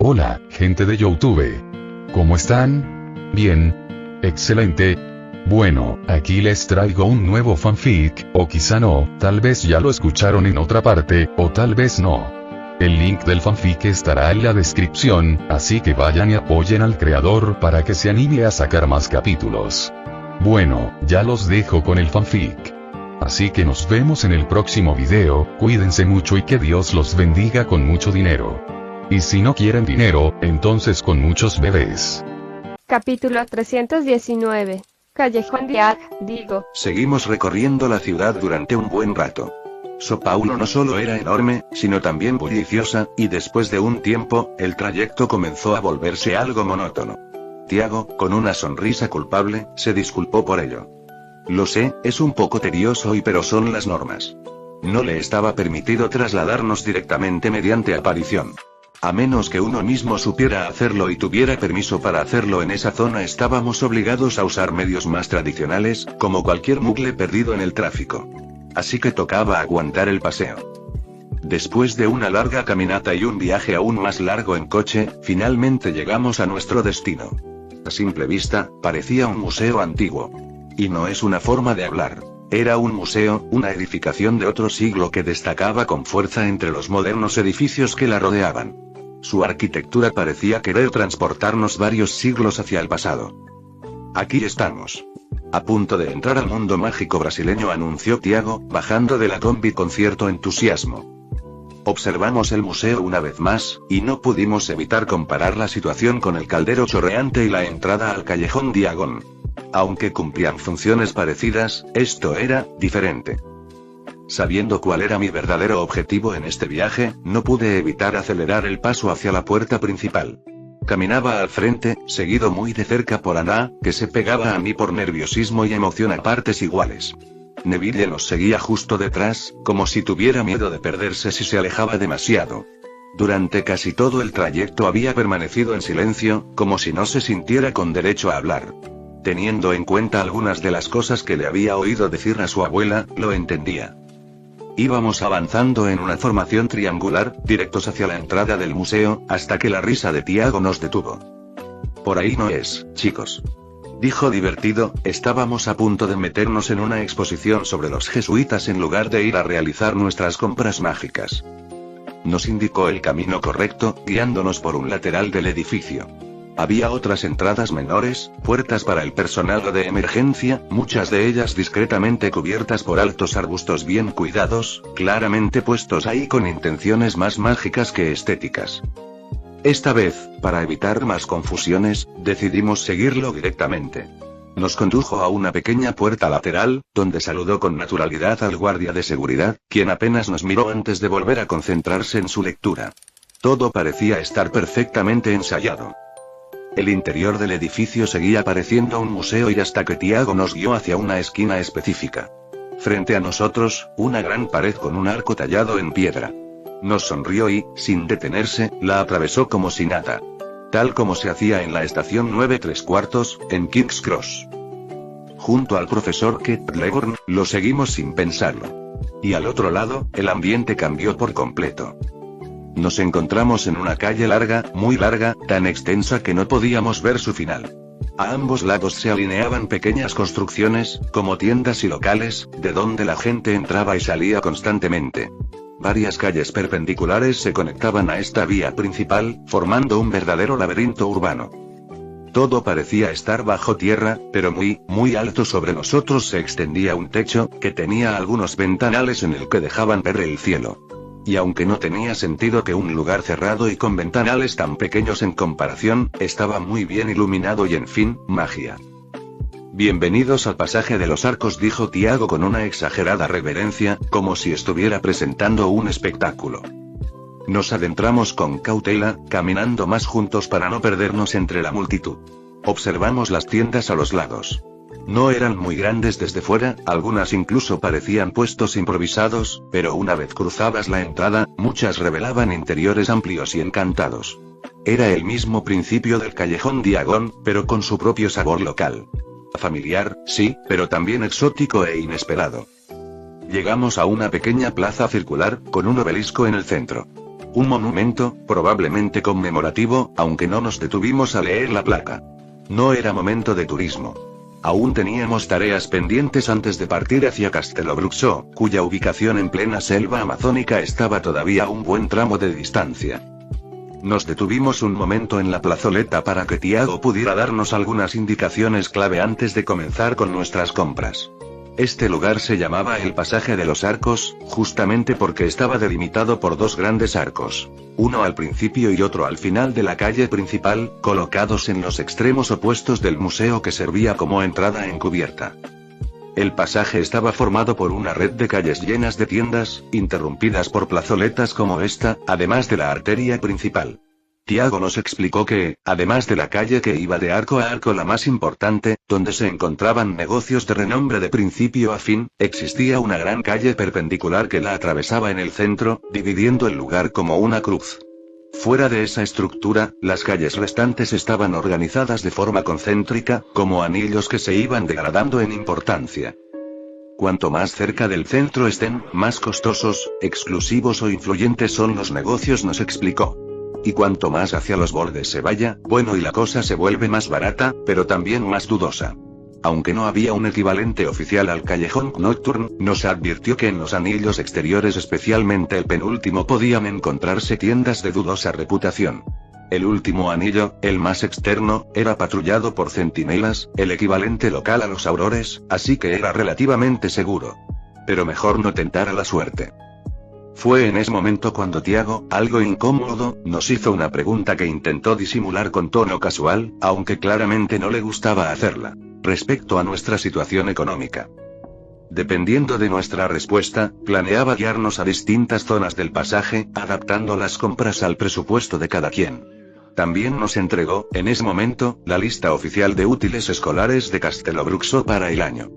Hola, gente de YouTube. ¿Cómo están? Bien. Excelente. Bueno, aquí les traigo un nuevo fanfic, o quizá no, tal vez ya lo escucharon en otra parte, o tal vez no. El link del fanfic estará en la descripción, así que vayan y apoyen al creador para que se anime a sacar más capítulos. Bueno, ya los dejo con el fanfic. Así que nos vemos en el próximo video, cuídense mucho y que Dios los bendiga con mucho dinero. Y si no quieren dinero, entonces con muchos bebés. Capítulo 319. Callejón digo. Seguimos recorriendo la ciudad durante un buen rato. So Paulo no solo era enorme, sino también bulliciosa, y después de un tiempo, el trayecto comenzó a volverse algo monótono. Tiago, con una sonrisa culpable, se disculpó por ello. Lo sé, es un poco tedioso pero son las normas. No le estaba permitido trasladarnos directamente mediante aparición. A menos que uno mismo supiera hacerlo y tuviera permiso para hacerlo en esa zona, estábamos obligados a usar medios más tradicionales, como cualquier mugle perdido en el tráfico. Así que tocaba aguantar el paseo. Después de una larga caminata y un viaje aún más largo en coche, finalmente llegamos a nuestro destino. A simple vista, parecía un museo antiguo. Y no es una forma de hablar. Era un museo, una edificación de otro siglo que destacaba con fuerza entre los modernos edificios que la rodeaban. Su arquitectura parecía querer transportarnos varios siglos hacia el pasado. Aquí estamos. A punto de entrar al mundo mágico brasileño, anunció Tiago, bajando de la combi con cierto entusiasmo. Observamos el museo una vez más, y no pudimos evitar comparar la situación con el caldero chorreante y la entrada al callejón Diagon. Aunque cumplían funciones parecidas, esto era diferente. Sabiendo cuál era mi verdadero objetivo en este viaje, no pude evitar acelerar el paso hacia la puerta principal. Caminaba al frente, seguido muy de cerca por Ana, que se pegaba a mí por nerviosismo y emoción a partes iguales. Neville nos seguía justo detrás, como si tuviera miedo de perderse si se alejaba demasiado. Durante casi todo el trayecto había permanecido en silencio, como si no se sintiera con derecho a hablar. Teniendo en cuenta algunas de las cosas que le había oído decir a su abuela, lo entendía. Íbamos avanzando en una formación triangular, directos hacia la entrada del museo, hasta que la risa de Tiago nos detuvo. Por ahí no es, chicos. Dijo divertido, estábamos a punto de meternos en una exposición sobre los jesuitas en lugar de ir a realizar nuestras compras mágicas. Nos indicó el camino correcto, guiándonos por un lateral del edificio. Había otras entradas menores, puertas para el personal de emergencia, muchas de ellas discretamente cubiertas por altos arbustos bien cuidados, claramente puestos ahí con intenciones más mágicas que estéticas. Esta vez, para evitar más confusiones, decidimos seguirlo directamente. Nos condujo a una pequeña puerta lateral, donde saludó con naturalidad al guardia de seguridad, quien apenas nos miró antes de volver a concentrarse en su lectura. Todo parecía estar perfectamente ensayado. El interior del edificio seguía pareciendo un museo y hasta que Tiago nos guió hacia una esquina específica. Frente a nosotros, una gran pared con un arco tallado en piedra. Nos sonrió y, sin detenerse, la atravesó como si nada. Tal como se hacía en la estación 9¾ en King's Cross. Junto al profesor Kettleborn, lo seguimos sin pensarlo. Y al otro lado, el ambiente cambió por completo. Nos encontramos en una calle larga, muy larga, tan extensa que no podíamos ver su final. A ambos lados se alineaban pequeñas construcciones, como tiendas y locales, de donde la gente entraba y salía constantemente. Varias calles perpendiculares se conectaban a esta vía principal, formando un verdadero laberinto urbano. Todo parecía estar bajo tierra, pero muy, muy alto sobre nosotros se extendía un techo, que tenía algunos ventanales en el que dejaban ver el cielo. Y aunque no tenía sentido que un lugar cerrado y con ventanales tan pequeños en comparación, estaba muy bien iluminado y en fin, magia. Bienvenidos al pasaje de los arcos, dijo Tiago con una exagerada reverencia, como si estuviera presentando un espectáculo. Nos adentramos con cautela, caminando más juntos para no perdernos entre la multitud. Observamos las tiendas a los lados. No eran muy grandes desde fuera, algunas incluso parecían puestos improvisados, pero una vez cruzadas la entrada, muchas revelaban interiores amplios y encantados. Era el mismo principio del callejón Diagon, pero con su propio sabor local. Familiar, sí, pero también exótico e inesperado. Llegamos a una pequeña plaza circular, con un obelisco en el centro. Un monumento, probablemente conmemorativo, aunque no nos detuvimos a leer la placa. No era momento de turismo. Aún teníamos tareas pendientes antes de partir hacia Castelobruxo, cuya ubicación en plena selva amazónica estaba todavía a un buen tramo de distancia. Nos detuvimos un momento en la plazoleta para que Tiago pudiera darnos algunas indicaciones clave antes de comenzar con nuestras compras. Este lugar se llamaba el Pasaje de los Arcos, justamente porque estaba delimitado por dos grandes arcos, uno al principio y otro al final de la calle principal, colocados en los extremos opuestos del museo que servía como entrada encubierta. El pasaje estaba formado por una red de calles llenas de tiendas, interrumpidas por plazoletas como esta, además de la arteria principal. Tiago nos explicó que, además de la calle que iba de arco a arco la más importante, donde se encontraban negocios de renombre de principio a fin, existía una gran calle perpendicular que la atravesaba en el centro, dividiendo el lugar como una cruz. Fuera de esa estructura, las calles restantes estaban organizadas de forma concéntrica, como anillos que se iban degradando en importancia. Cuanto más cerca del centro estén, más costosos, exclusivos o influyentes son los negocios, nos explicó. Y cuanto más hacia los bordes se vaya, bueno, y la cosa se vuelve más barata, pero también más dudosa. Aunque no había un equivalente oficial al callejón Nocturne, nos advirtió que en los anillos exteriores, especialmente el penúltimo, podían encontrarse tiendas de dudosa reputación. El último anillo, el más externo, era patrullado por centinelas, el equivalente local a los aurores, así que era relativamente seguro. Pero mejor no tentar a la suerte. Fue en ese momento cuando Tiago, algo incómodo, nos hizo una pregunta que intentó disimular con tono casual, aunque claramente no le gustaba hacerla, respecto a nuestra situación económica. Dependiendo de nuestra respuesta, planeaba guiarnos a distintas zonas del pasaje, adaptando las compras al presupuesto de cada quien. También nos entregó, en ese momento, la lista oficial de útiles escolares de Castelobruxo para el año.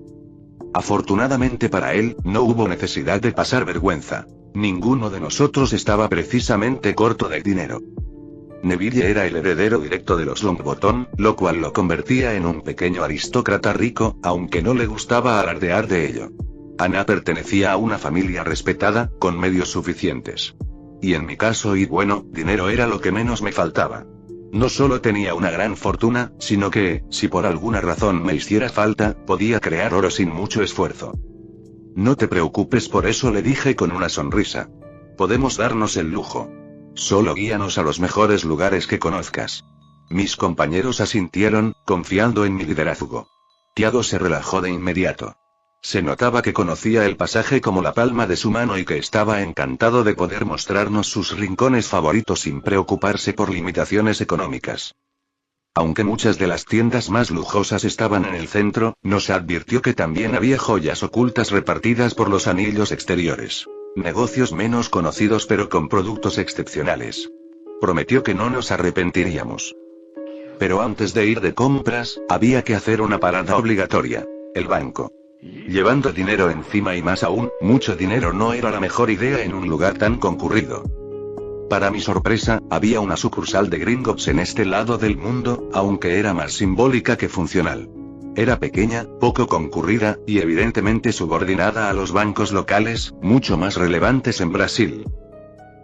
Afortunadamente para él, no hubo necesidad de pasar vergüenza. Ninguno de nosotros estaba precisamente corto de dinero. Neville era el heredero directo de los Longbottom, lo cual lo convertía en un pequeño aristócrata rico, aunque no le gustaba alardear de ello. Anna pertenecía a una familia respetada, con medios suficientes. Y en mi caso, y bueno, dinero era lo que menos me faltaba. No solo tenía una gran fortuna, sino que, si por alguna razón me hiciera falta, podía crear oro sin mucho esfuerzo. No te preocupes por eso, le dije con una sonrisa. Podemos darnos el lujo. Solo guíanos a los mejores lugares que conozcas. Mis compañeros asintieron, confiando en mi liderazgo. Tiago se relajó de inmediato. Se notaba que conocía el pasaje como la palma de su mano y que estaba encantado de poder mostrarnos sus rincones favoritos sin preocuparse por limitaciones económicas. Aunque muchas de las tiendas más lujosas estaban en el centro, nos advirtió que también había joyas ocultas repartidas por los anillos exteriores. Negocios menos conocidos pero con productos excepcionales. Prometió que no nos arrepentiríamos. Pero antes de ir de compras, había que hacer una parada obligatoria: el banco. Llevando dinero encima y más aún, mucho dinero no era la mejor idea en un lugar tan concurrido. Para mi sorpresa, había una sucursal de Gringotts en este lado del mundo, aunque era más simbólica que funcional. Era pequeña, poco concurrida, y evidentemente subordinada a los bancos locales, mucho más relevantes en Brasil.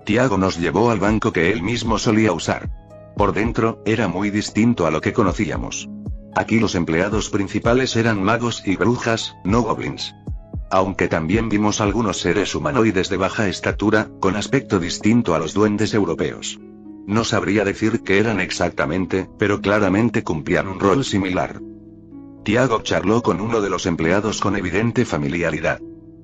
Tiago nos llevó al banco que él mismo solía usar. Por dentro, era muy distinto a lo que conocíamos. Aquí los empleados principales eran magos y brujas, no goblins. Aunque también vimos algunos seres humanoides de baja estatura, con aspecto distinto a los duendes europeos. No sabría decir qué eran exactamente, pero claramente cumplían un rol similar. Tiago charló con uno de los empleados con evidente familiaridad.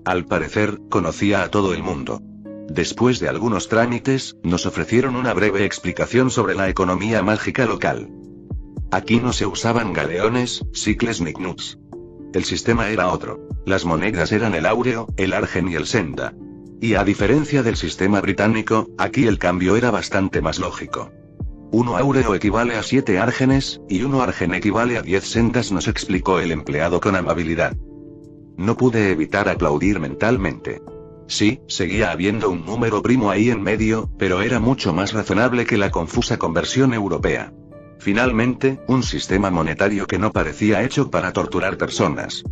Al parecer, conocía a todo el mundo. Después de algunos trámites, nos ofrecieron una breve explicación sobre la economía mágica local. Aquí no se usaban galeones, sicles ni knuts. El sistema era otro. Las monedas eran el áureo, el argen y el senda. Y a diferencia del sistema británico, aquí el cambio era bastante más lógico. 1 áureo equivale a 7 árgenes, y 1 argen equivale a 10 sendas, nos explicó el empleado con amabilidad. No pude evitar aplaudir mentalmente. Sí, seguía habiendo un número primo ahí en medio, pero era mucho más razonable que la confusa conversión europea. Finalmente, un sistema monetario que no parecía hecho para torturar personas.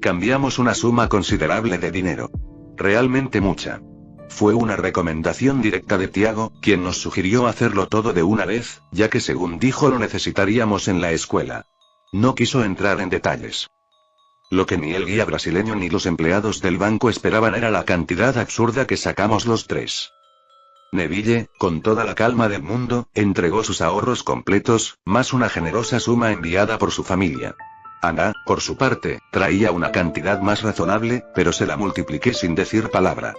Cambiamos una suma considerable de dinero. Realmente mucha. Fue una recomendación directa de Tiago, quien nos sugirió hacerlo todo de una vez, ya que según dijo lo necesitaríamos en la escuela. No quiso entrar en detalles. Lo que ni el guía brasileño ni los empleados del banco esperaban era la cantidad absurda que sacamos los tres. Neville, con toda la calma del mundo, entregó sus ahorros completos, más una generosa suma enviada por su familia. Ana, por su parte, traía una cantidad más razonable, pero se la multipliqué sin decir palabra.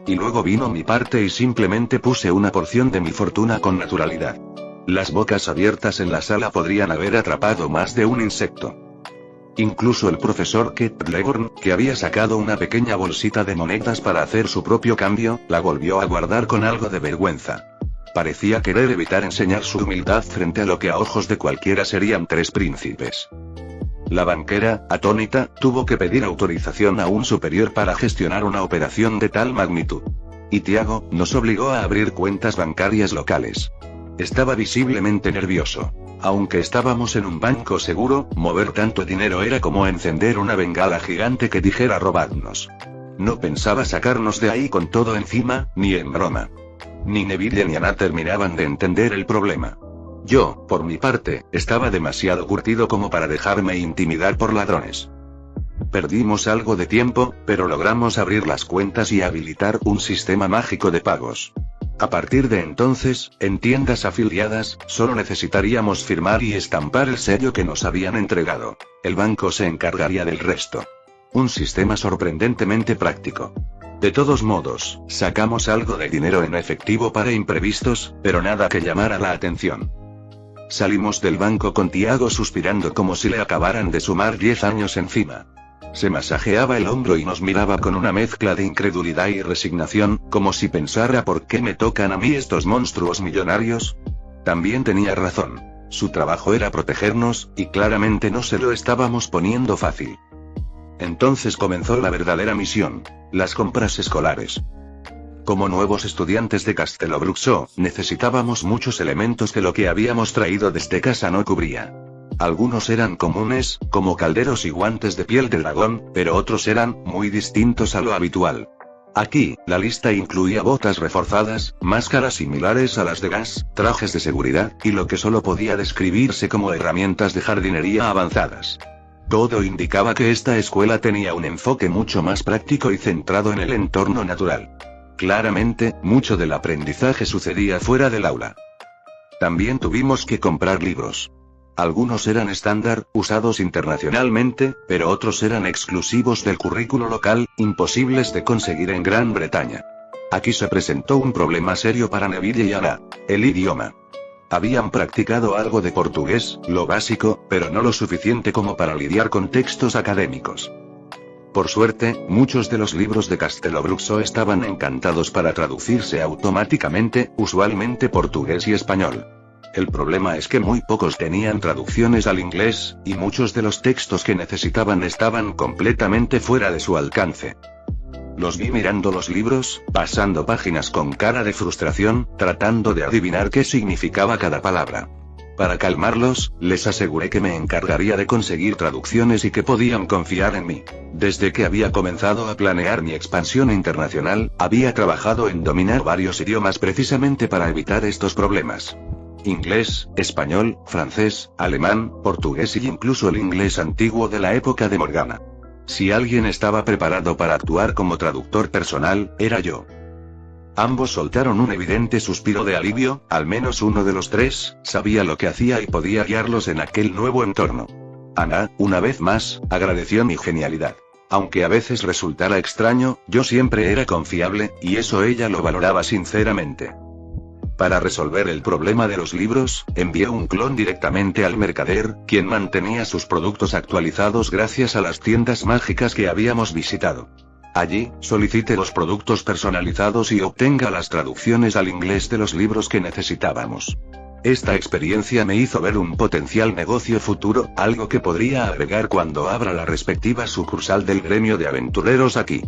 Y luego vino mi parte y simplemente puse una porción de mi fortuna con naturalidad. Las bocas abiertas en la sala podrían haber atrapado más de un insecto. Incluso el profesor Kettleborn, que había sacado una pequeña bolsita de monedas para hacer su propio cambio, la volvió a guardar con algo de vergüenza. Parecía querer evitar enseñar su humildad frente a lo que a ojos de cualquiera serían tres príncipes. La banquera, atónita, tuvo que pedir autorización a un superior para gestionar una operación de tal magnitud. Y Tiago nos obligó a abrir cuentas bancarias locales. Estaba visiblemente nervioso. Aunque estábamos en un banco seguro, mover tanto dinero era como encender una bengala gigante que dijera robadnos. No pensaba sacarnos de ahí con todo encima, ni en broma. Ni Neville ni Ana terminaban de entender el problema. Yo, por mi parte, estaba demasiado curtido como para dejarme intimidar por ladrones. Perdimos algo de tiempo, pero logramos abrir las cuentas y habilitar un sistema mágico de pagos. A partir de entonces, en tiendas afiliadas, solo necesitaríamos firmar y estampar el sello que nos habían entregado. El banco se encargaría del resto. Un sistema sorprendentemente práctico. De todos modos, sacamos algo de dinero en efectivo para imprevistos, pero nada que llamara la atención. Salimos del banco con Tiago suspirando como si le acabaran de sumar 10 años encima. Se masajeaba el hombro y nos miraba con una mezcla de incredulidad y resignación, como si pensara ¿por qué me tocan a mí estos monstruos millonarios? También tenía razón. Su trabajo era protegernos, y claramente no se lo estábamos poniendo fácil. Entonces comenzó la verdadera misión: las compras escolares. Como nuevos estudiantes de Castelobruxo, necesitábamos muchos elementos que lo que habíamos traído desde casa no cubría. Algunos eran comunes, como calderos y guantes de piel de dragón, pero otros eran muy distintos a lo habitual. Aquí, la lista incluía botas reforzadas, máscaras similares a las de gas, trajes de seguridad, y lo que solo podía describirse como herramientas de jardinería avanzadas. Todo indicaba que esta escuela tenía un enfoque mucho más práctico y centrado en el entorno natural. Claramente, mucho del aprendizaje sucedía fuera del aula. También tuvimos que comprar libros. Algunos eran estándar, usados internacionalmente, pero otros eran exclusivos del currículo local, imposibles de conseguir en Gran Bretaña. Aquí se presentó un problema serio para Neville y Ana: el idioma. Habían practicado algo de portugués, lo básico, pero no lo suficiente como para lidiar con textos académicos. Por suerte, muchos de los libros de Castelobruxo estaban encantados para traducirse automáticamente, usualmente portugués y español. El problema es que muy pocos tenían traducciones al inglés, y muchos de los textos que necesitaban estaban completamente fuera de su alcance. Los vi mirando los libros, pasando páginas con cara de frustración, tratando de adivinar qué significaba cada palabra. Para calmarlos, les aseguré que me encargaría de conseguir traducciones y que podían confiar en mí. Desde que había comenzado a planear mi expansión internacional, había trabajado en dominar varios idiomas precisamente para evitar estos problemas. Inglés, español, francés, alemán, portugués y incluso el inglés antiguo de la época de Morgana. Si alguien estaba preparado para actuar como traductor personal, era yo. Ambos soltaron un evidente suspiro de alivio, al menos uno de los tres sabía lo que hacía y podía guiarlos en aquel nuevo entorno. Ana, una vez más, agradeció mi genialidad. Aunque a veces resultara extraño, yo siempre era confiable, y eso ella lo valoraba sinceramente. Para resolver el problema de los libros, envié un clon directamente al mercader, quien mantenía sus productos actualizados gracias a las tiendas mágicas que habíamos visitado. Allí, solicite los productos personalizados y obtenga las traducciones al inglés de los libros que necesitábamos. Esta experiencia me hizo ver un potencial negocio futuro, algo que podría agregar cuando abra la respectiva sucursal del gremio de aventureros aquí.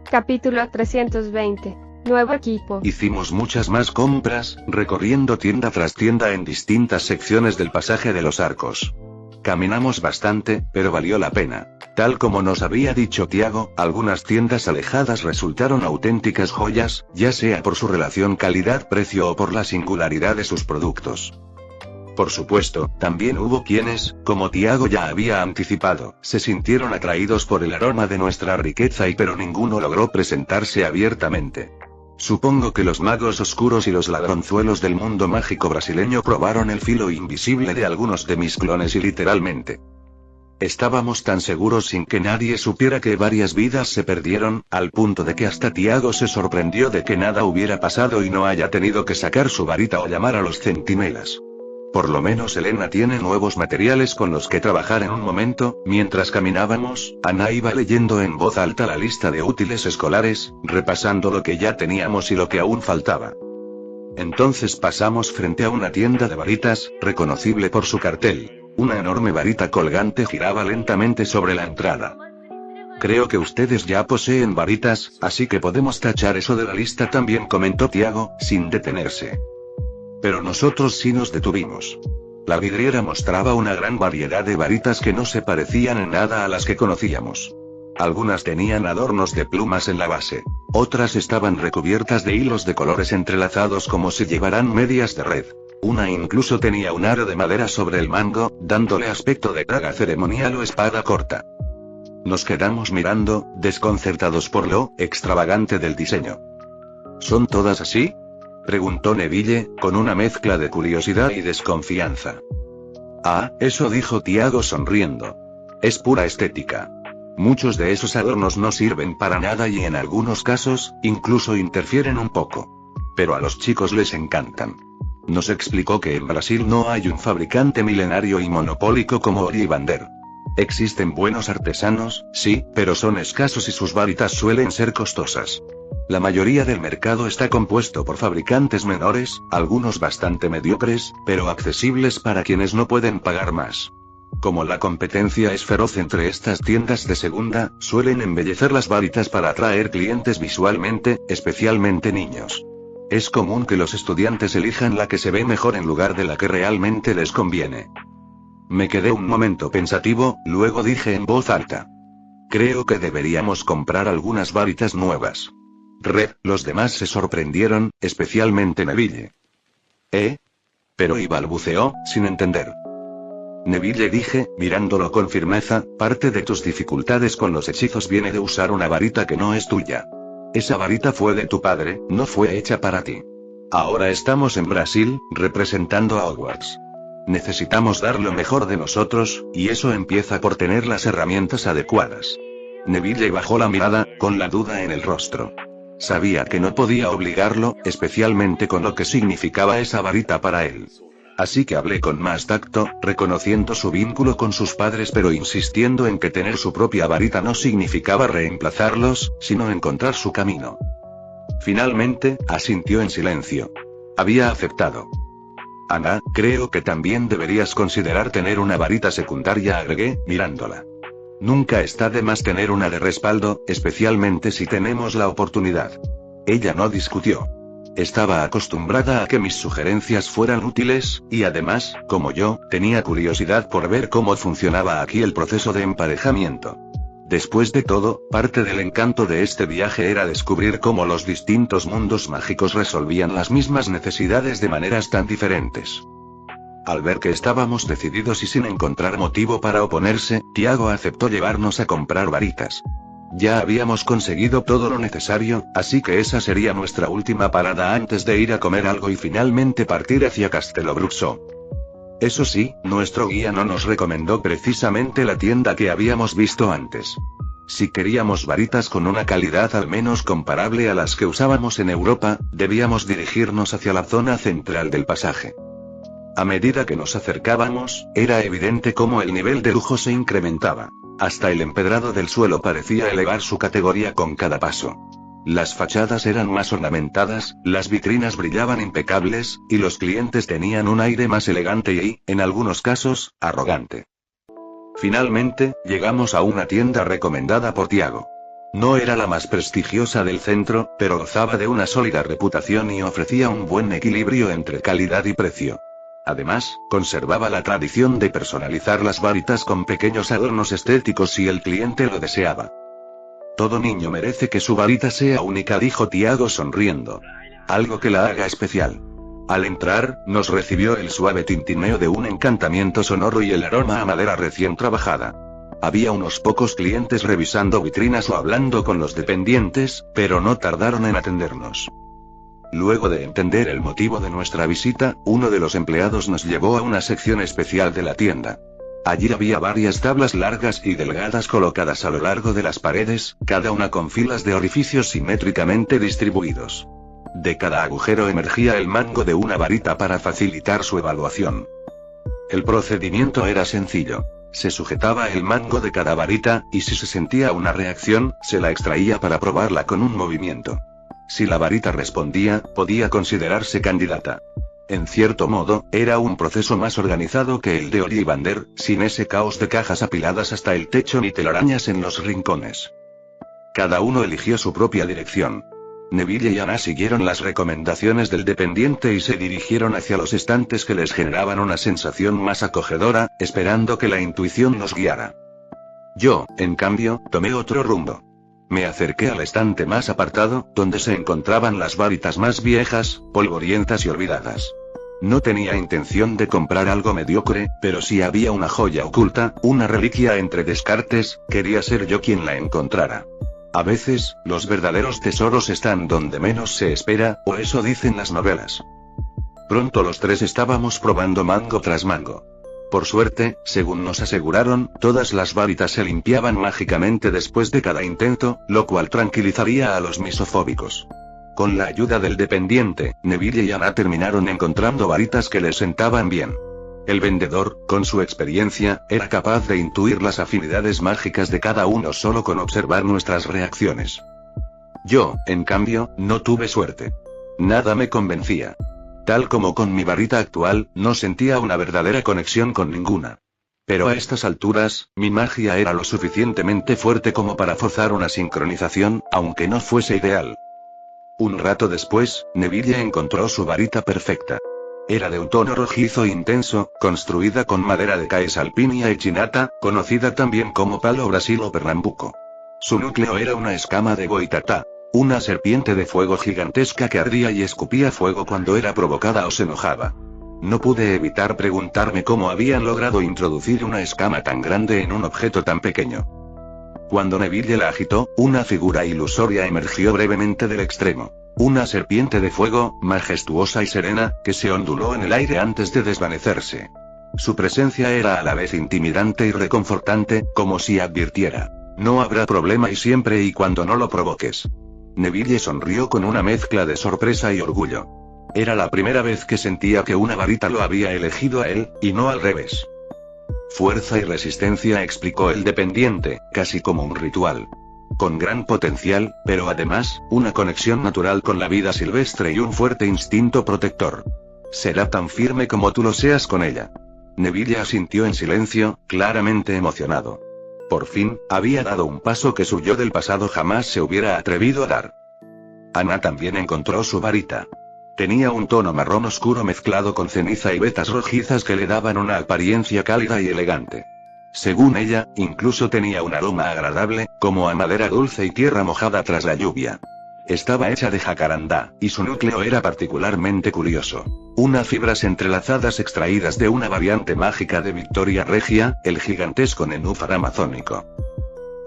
Capítulo 320. Nuevo equipo. Hicimos muchas más compras, recorriendo tienda tras tienda en distintas secciones del pasaje de los arcos. Caminamos bastante, pero valió la pena. Tal como nos había dicho Tiago, algunas tiendas alejadas resultaron auténticas joyas, ya sea por su relación calidad-precio o por la singularidad de sus productos. Por supuesto, también hubo quienes, como Tiago ya había anticipado, se sintieron atraídos por el aroma de nuestra riqueza pero ninguno logró presentarse abiertamente. Supongo que los magos oscuros y los ladronzuelos del mundo mágico brasileño probaron el filo invisible de algunos de mis clones y literalmente estábamos tan seguros sin que nadie supiera que varias vidas se perdieron, al punto de que hasta Tiago se sorprendió de que nada hubiera pasado y no haya tenido que sacar su varita o llamar a los centinelas. Por lo menos Elena tiene nuevos materiales con los que trabajar en un momento. Mientras caminábamos, Ana iba leyendo en voz alta la lista de útiles escolares, repasando lo que ya teníamos y lo que aún faltaba. Entonces pasamos frente a una tienda de varitas, reconocible por su cartel. Una enorme varita colgante giraba lentamente sobre la entrada. Creo que ustedes ya poseen varitas, así que podemos tachar eso de la lista también, comentó Tiago, sin detenerse. Pero nosotros sí nos detuvimos. La vidriera mostraba una gran variedad de varitas que no se parecían en nada a las que conocíamos. Algunas tenían adornos de plumas en la base. Otras estaban recubiertas de hilos de colores entrelazados como si llevaran medias de red. Una incluso tenía un aro de madera sobre el mango, dándole aspecto de daga ceremonial o espada corta. Nos quedamos mirando, desconcertados por lo extravagante del diseño. ¿Son todas así?, preguntó Neville, con una mezcla de curiosidad y desconfianza. Ah, eso dijo Tiago sonriendo. Es pura estética. Muchos de esos adornos no sirven para nada y en algunos casos, incluso interfieren un poco. Pero a los chicos les encantan. Nos explicó que en Brasil no hay un fabricante milenario y monopólico como Ollivander. Existen buenos artesanos, sí, pero son escasos y sus varitas suelen ser costosas. La mayoría del mercado está compuesto por fabricantes menores, algunos bastante mediocres, pero accesibles para quienes no pueden pagar más. Como la competencia es feroz entre estas tiendas de segunda, suelen embellecer las varitas para atraer clientes visualmente, especialmente niños. Es común que los estudiantes elijan la que se ve mejor en lugar de la que realmente les conviene. Me quedé un momento pensativo, luego dije en voz alta. Creo que deberíamos comprar algunas varitas nuevas. Los demás se sorprendieron, especialmente Neville. Pero y balbuceó, sin entender. Neville, dije, mirándolo con firmeza, parte de tus dificultades con los hechizos viene de usar una varita que no es tuya. Esa varita fue de tu padre, no fue hecha para ti. Ahora estamos en Brasil, representando a Hogwarts. Necesitamos dar lo mejor de nosotros, y eso empieza por tener las herramientas adecuadas. Neville bajó la mirada, con la duda en el rostro. Sabía que no podía obligarlo, especialmente con lo que significaba esa varita para él. Así que hablé con más tacto, reconociendo su vínculo con sus padres pero insistiendo en que tener su propia varita no significaba reemplazarlos, sino encontrar su camino. Finalmente, asintió en silencio. Había aceptado. Ana, creo que también deberías considerar tener una varita secundaria, agregué, mirándola. Nunca está de más tener una de respaldo, especialmente si tenemos la oportunidad. Ella no discutió. Estaba acostumbrada a que mis sugerencias fueran útiles, y además, como yo, tenía curiosidad por ver cómo funcionaba aquí el proceso de emparejamiento. Después de todo, parte del encanto de este viaje era descubrir cómo los distintos mundos mágicos resolvían las mismas necesidades de maneras tan diferentes. Al ver que estábamos decididos y sin encontrar motivo para oponerse, Tiago aceptó llevarnos a comprar varitas. Ya habíamos conseguido todo lo necesario, así que esa sería nuestra última parada antes de ir a comer algo y finalmente partir hacia Castelobruxo. Eso sí, nuestro guía no nos recomendó precisamente la tienda que habíamos visto antes. Si queríamos varitas con una calidad al menos comparable a las que usábamos en Europa, debíamos dirigirnos hacia la zona central del pasaje. A medida que nos acercábamos, era evidente cómo el nivel de lujo se incrementaba. Hasta el empedrado del suelo parecía elevar su categoría con cada paso. Las fachadas eran más ornamentadas, las vitrinas brillaban impecables, y los clientes tenían un aire más elegante y, en algunos casos, arrogante. Finalmente, llegamos a una tienda recomendada por Tiago. No era la más prestigiosa del centro, pero gozaba de una sólida reputación y ofrecía un buen equilibrio entre calidad y precio. Además, conservaba la tradición de personalizar las varitas con pequeños adornos estéticos si el cliente lo deseaba. Todo niño merece que su varita sea única, dijo Tiago sonriendo. Algo que la haga especial. Al entrar, nos recibió el suave tintineo de un encantamiento sonoro y el aroma a madera recién trabajada. Había unos pocos clientes revisando vitrinas o hablando con los dependientes, pero no tardaron en atendernos. Luego de entender el motivo de nuestra visita, uno de los empleados nos llevó a una sección especial de la tienda. Allí había varias tablas largas y delgadas colocadas a lo largo de las paredes, cada una con filas de orificios simétricamente distribuidos. De cada agujero emergía el mango de una varita para facilitar su evaluación. El procedimiento era sencillo. Se sujetaba el mango de cada varita, y si se sentía una reacción, se la extraía para probarla con un movimiento. Si la varita respondía, podía considerarse candidata. En cierto modo, era un proceso más organizado que el de Ollivander, sin ese caos de cajas apiladas hasta el techo ni telarañas en los rincones. Cada uno eligió su propia dirección. Neville y Anna siguieron las recomendaciones del dependiente y se dirigieron hacia los estantes que les generaban una sensación más acogedora, esperando que la intuición nos guiara. Yo, en cambio, tomé otro rumbo. Me acerqué al estante más apartado, donde se encontraban las varitas más viejas, polvorientas y olvidadas. No tenía intención de comprar algo mediocre, pero si había una joya oculta, una reliquia entre descartes, quería ser yo quien la encontrara. A veces, los verdaderos tesoros están donde menos se espera, o eso dicen las novelas. Pronto los tres estábamos probando mango tras mango. Por suerte, según nos aseguraron, todas las varitas se limpiaban mágicamente después de cada intento, lo cual tranquilizaría a los misofóbicos. Con la ayuda del dependiente, Neville y Anna terminaron encontrando varitas que les sentaban bien. El vendedor, con su experiencia, era capaz de intuir las afinidades mágicas de cada uno solo con observar nuestras reacciones. Yo, en cambio, no tuve suerte. Nada me convencía. Tal como con mi varita actual, no sentía una verdadera conexión con ninguna. Pero a estas alturas, mi magia era lo suficientemente fuerte como para forzar una sincronización, aunque no fuese ideal. Un rato después, Neville encontró su varita perfecta. Era de un tono rojizo intenso, construida con madera de caesalpinia echinata, conocida también como palo brasil o pernambuco. Su núcleo era una escama de boitatá, una serpiente de fuego gigantesca que ardía y escupía fuego cuando era provocada o se enojaba. No pude evitar preguntarme cómo habían logrado introducir una escama tan grande en un objeto tan pequeño. Cuando Neville la agitó, una figura ilusoria emergió brevemente del extremo. Una serpiente de fuego, majestuosa y serena, que se onduló en el aire antes de desvanecerse. Su presencia era a la vez intimidante y reconfortante, como si advirtiera: no habrá problema y siempre y cuando no lo provoques. Neville sonrió con una mezcla de sorpresa y orgullo. Era la primera vez que sentía que una varita lo había elegido a él, y no al revés. Fuerza y resistencia, explicó el dependiente, casi como un ritual. Con gran potencial, pero además, una conexión natural con la vida silvestre y un fuerte instinto protector. Será tan firme como tú lo seas con ella. Neville asintió en silencio, claramente emocionado. Por fin, había dado un paso que su yo del pasado jamás se hubiera atrevido a dar. Anna también encontró su varita. Tenía un tono marrón oscuro mezclado con ceniza y vetas rojizas que le daban una apariencia cálida y elegante. Según ella, incluso tenía un aroma agradable, como a madera dulce y tierra mojada tras la lluvia. Estaba hecha de jacarandá, y su núcleo era particularmente curioso. Unas fibras entrelazadas extraídas de una variante mágica de Victoria Regia, el gigantesco nenúfar amazónico.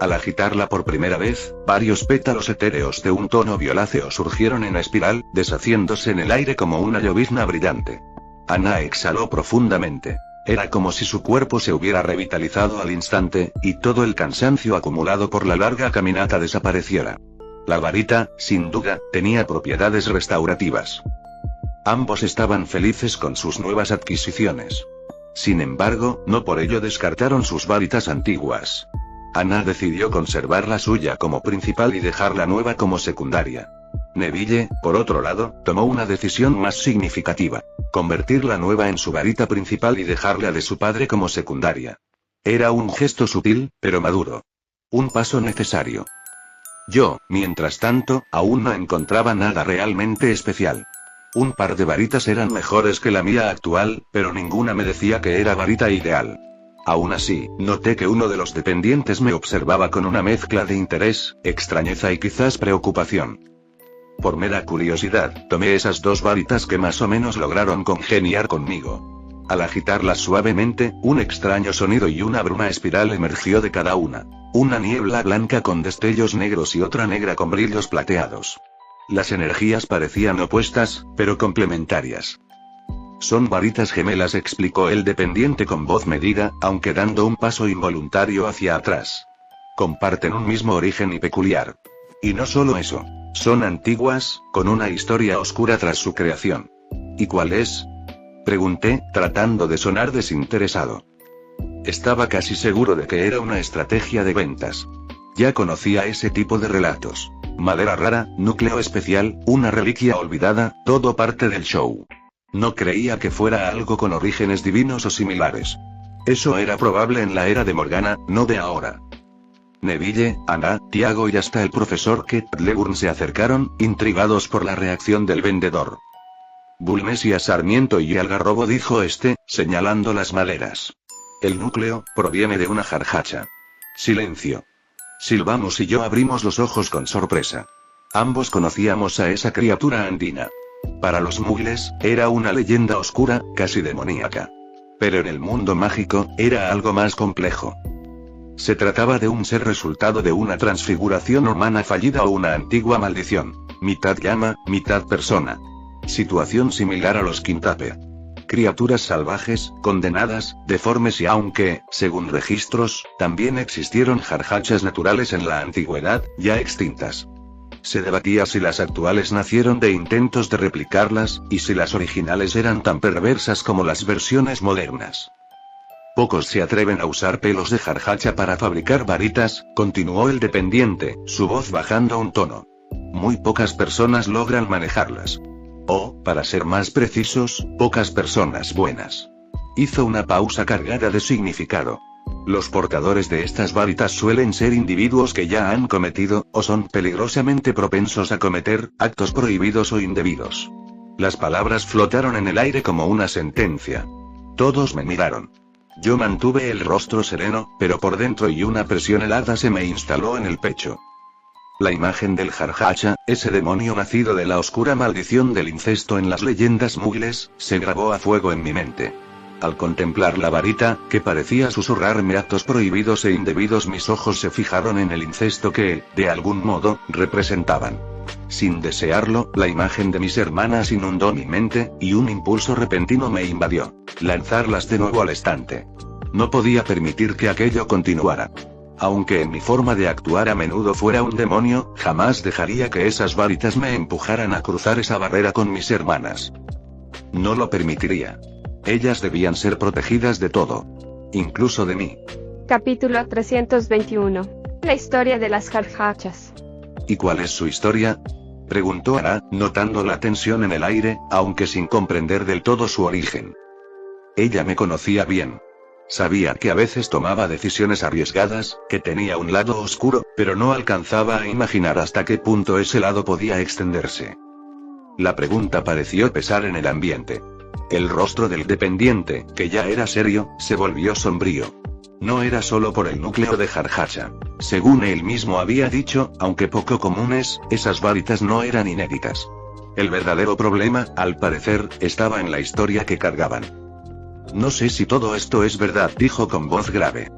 Al agitarla por primera vez, varios pétalos etéreos de un tono violáceo surgieron en espiral, deshaciéndose en el aire como una llovizna brillante. Anna exhaló profundamente. Era como si su cuerpo se hubiera revitalizado al instante, y todo el cansancio acumulado por la larga caminata desapareciera. La varita, sin duda, tenía propiedades restaurativas. Ambos estaban felices con sus nuevas adquisiciones. Sin embargo, no por ello descartaron sus varitas antiguas. Anna decidió conservar la suya como principal y dejar la nueva como secundaria. Neville, por otro lado, tomó una decisión más significativa: convertir la nueva en su varita principal y dejarla de su padre como secundaria. Era un gesto sutil, pero maduro. Un paso necesario. Yo, mientras tanto, aún no encontraba nada realmente especial. Un par de varitas eran mejores que la mía actual, pero ninguna me decía que era varita ideal. Aún así, noté que uno de los dependientes me observaba con una mezcla de interés, extrañeza y quizás preocupación. Por mera curiosidad, tomé esas dos varitas que más o menos lograron congeniar conmigo. Al agitarlas suavemente, un extraño sonido y una bruma espiral emergió de cada una. Una niebla blanca con destellos negros y otra negra con brillos plateados. Las energías parecían opuestas, pero complementarias. Son varitas gemelas, explicó el dependiente con voz medida, aunque dando un paso involuntario hacia atrás. Comparten un mismo origen y peculiar. Y no solo eso. Son antiguas, con una historia oscura tras su creación. ¿Y cuál es? Pregunté, tratando de sonar desinteresado. Estaba casi seguro de que era una estrategia de ventas. Ya conocía ese tipo de relatos. Madera rara, núcleo especial, una reliquia olvidada, todo parte del show. No creía que fuera algo con orígenes divinos o similares. Eso era probable en la era de Morgana, no de ahora. Neville, Anna, Tiago y hasta el profesor Kettleburn se acercaron, intrigados por la reacción del vendedor. Bulmesia Sarmiento y Algarrobo, dijo este, señalando las maderas. El núcleo proviene de una jarjacha. Silencio. Silvamos y yo abrimos los ojos con sorpresa. Ambos conocíamos a esa criatura andina. Para los muggles, era una leyenda oscura, casi demoníaca. Pero en el mundo mágico, era algo más complejo. Se trataba de un ser resultado de una transfiguración humana fallida o una antigua maldición. Mitad llama, mitad persona. Situación similar a los Quintape. Criaturas salvajes, condenadas, deformes y aunque, según registros, también existieron jarjachas naturales en la antigüedad, ya extintas. Se debatía si las actuales nacieron de intentos de replicarlas, y si las originales eran tan perversas como las versiones modernas. Pocos se atreven a usar pelos de jarjacha para fabricar varitas, continuó el dependiente, su voz bajando un tono. Muy pocas personas logran manejarlas. O, para ser más precisos, pocas personas buenas. Hizo una pausa cargada de significado. Los portadores de estas varitas suelen ser individuos que ya han cometido, o son peligrosamente propensos a cometer, actos prohibidos o indebidos. Las palabras flotaron en el aire como una sentencia. Todos me miraron. Yo mantuve el rostro sereno, pero por dentro y una presión helada se me instaló en el pecho. La imagen del jarjacha, ese demonio nacido de la oscura maldición del incesto en las leyendas muggles, se grabó a fuego en mi mente. Al contemplar la varita, que parecía susurrarme actos prohibidos e indebidos, mis ojos se fijaron en el incesto que, de algún modo, representaban. Sin desearlo, la imagen de mis hermanas inundó mi mente, y un impulso repentino me invadió. Lanzarlas de nuevo al estante. No podía permitir que aquello continuara. Aunque en mi forma de actuar a menudo fuera un demonio, jamás dejaría que esas varitas me empujaran a cruzar esa barrera con mis hermanas. No lo permitiría. Ellas debían ser protegidas de todo. Incluso de mí. Capítulo 321. La historia de las jarjachas. ¿Y cuál es su historia? Preguntó Ana, notando la tensión en el aire, aunque sin comprender del todo su origen. Ella me conocía bien. Sabía que a veces tomaba decisiones arriesgadas, que tenía un lado oscuro, pero no alcanzaba a imaginar hasta qué punto ese lado podía extenderse. La pregunta pareció pesar en el ambiente. El rostro del dependiente, que ya era serio, se volvió sombrío. No era solo por el núcleo de jarjacha. Según él mismo había dicho, aunque poco comunes, esas varitas no eran inéditas. El verdadero problema, al parecer, estaba en la historia que cargaban. No sé si todo esto es verdad, dijo con voz grave.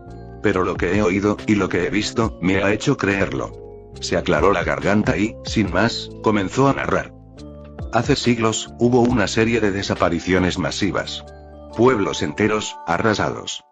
Pero lo que he oído, y lo que he visto, me ha hecho creerlo. Se aclaró la garganta y, sin más, comenzó a narrar. Hace siglos, hubo una serie de desapariciones masivas. Pueblos enteros, arrasados.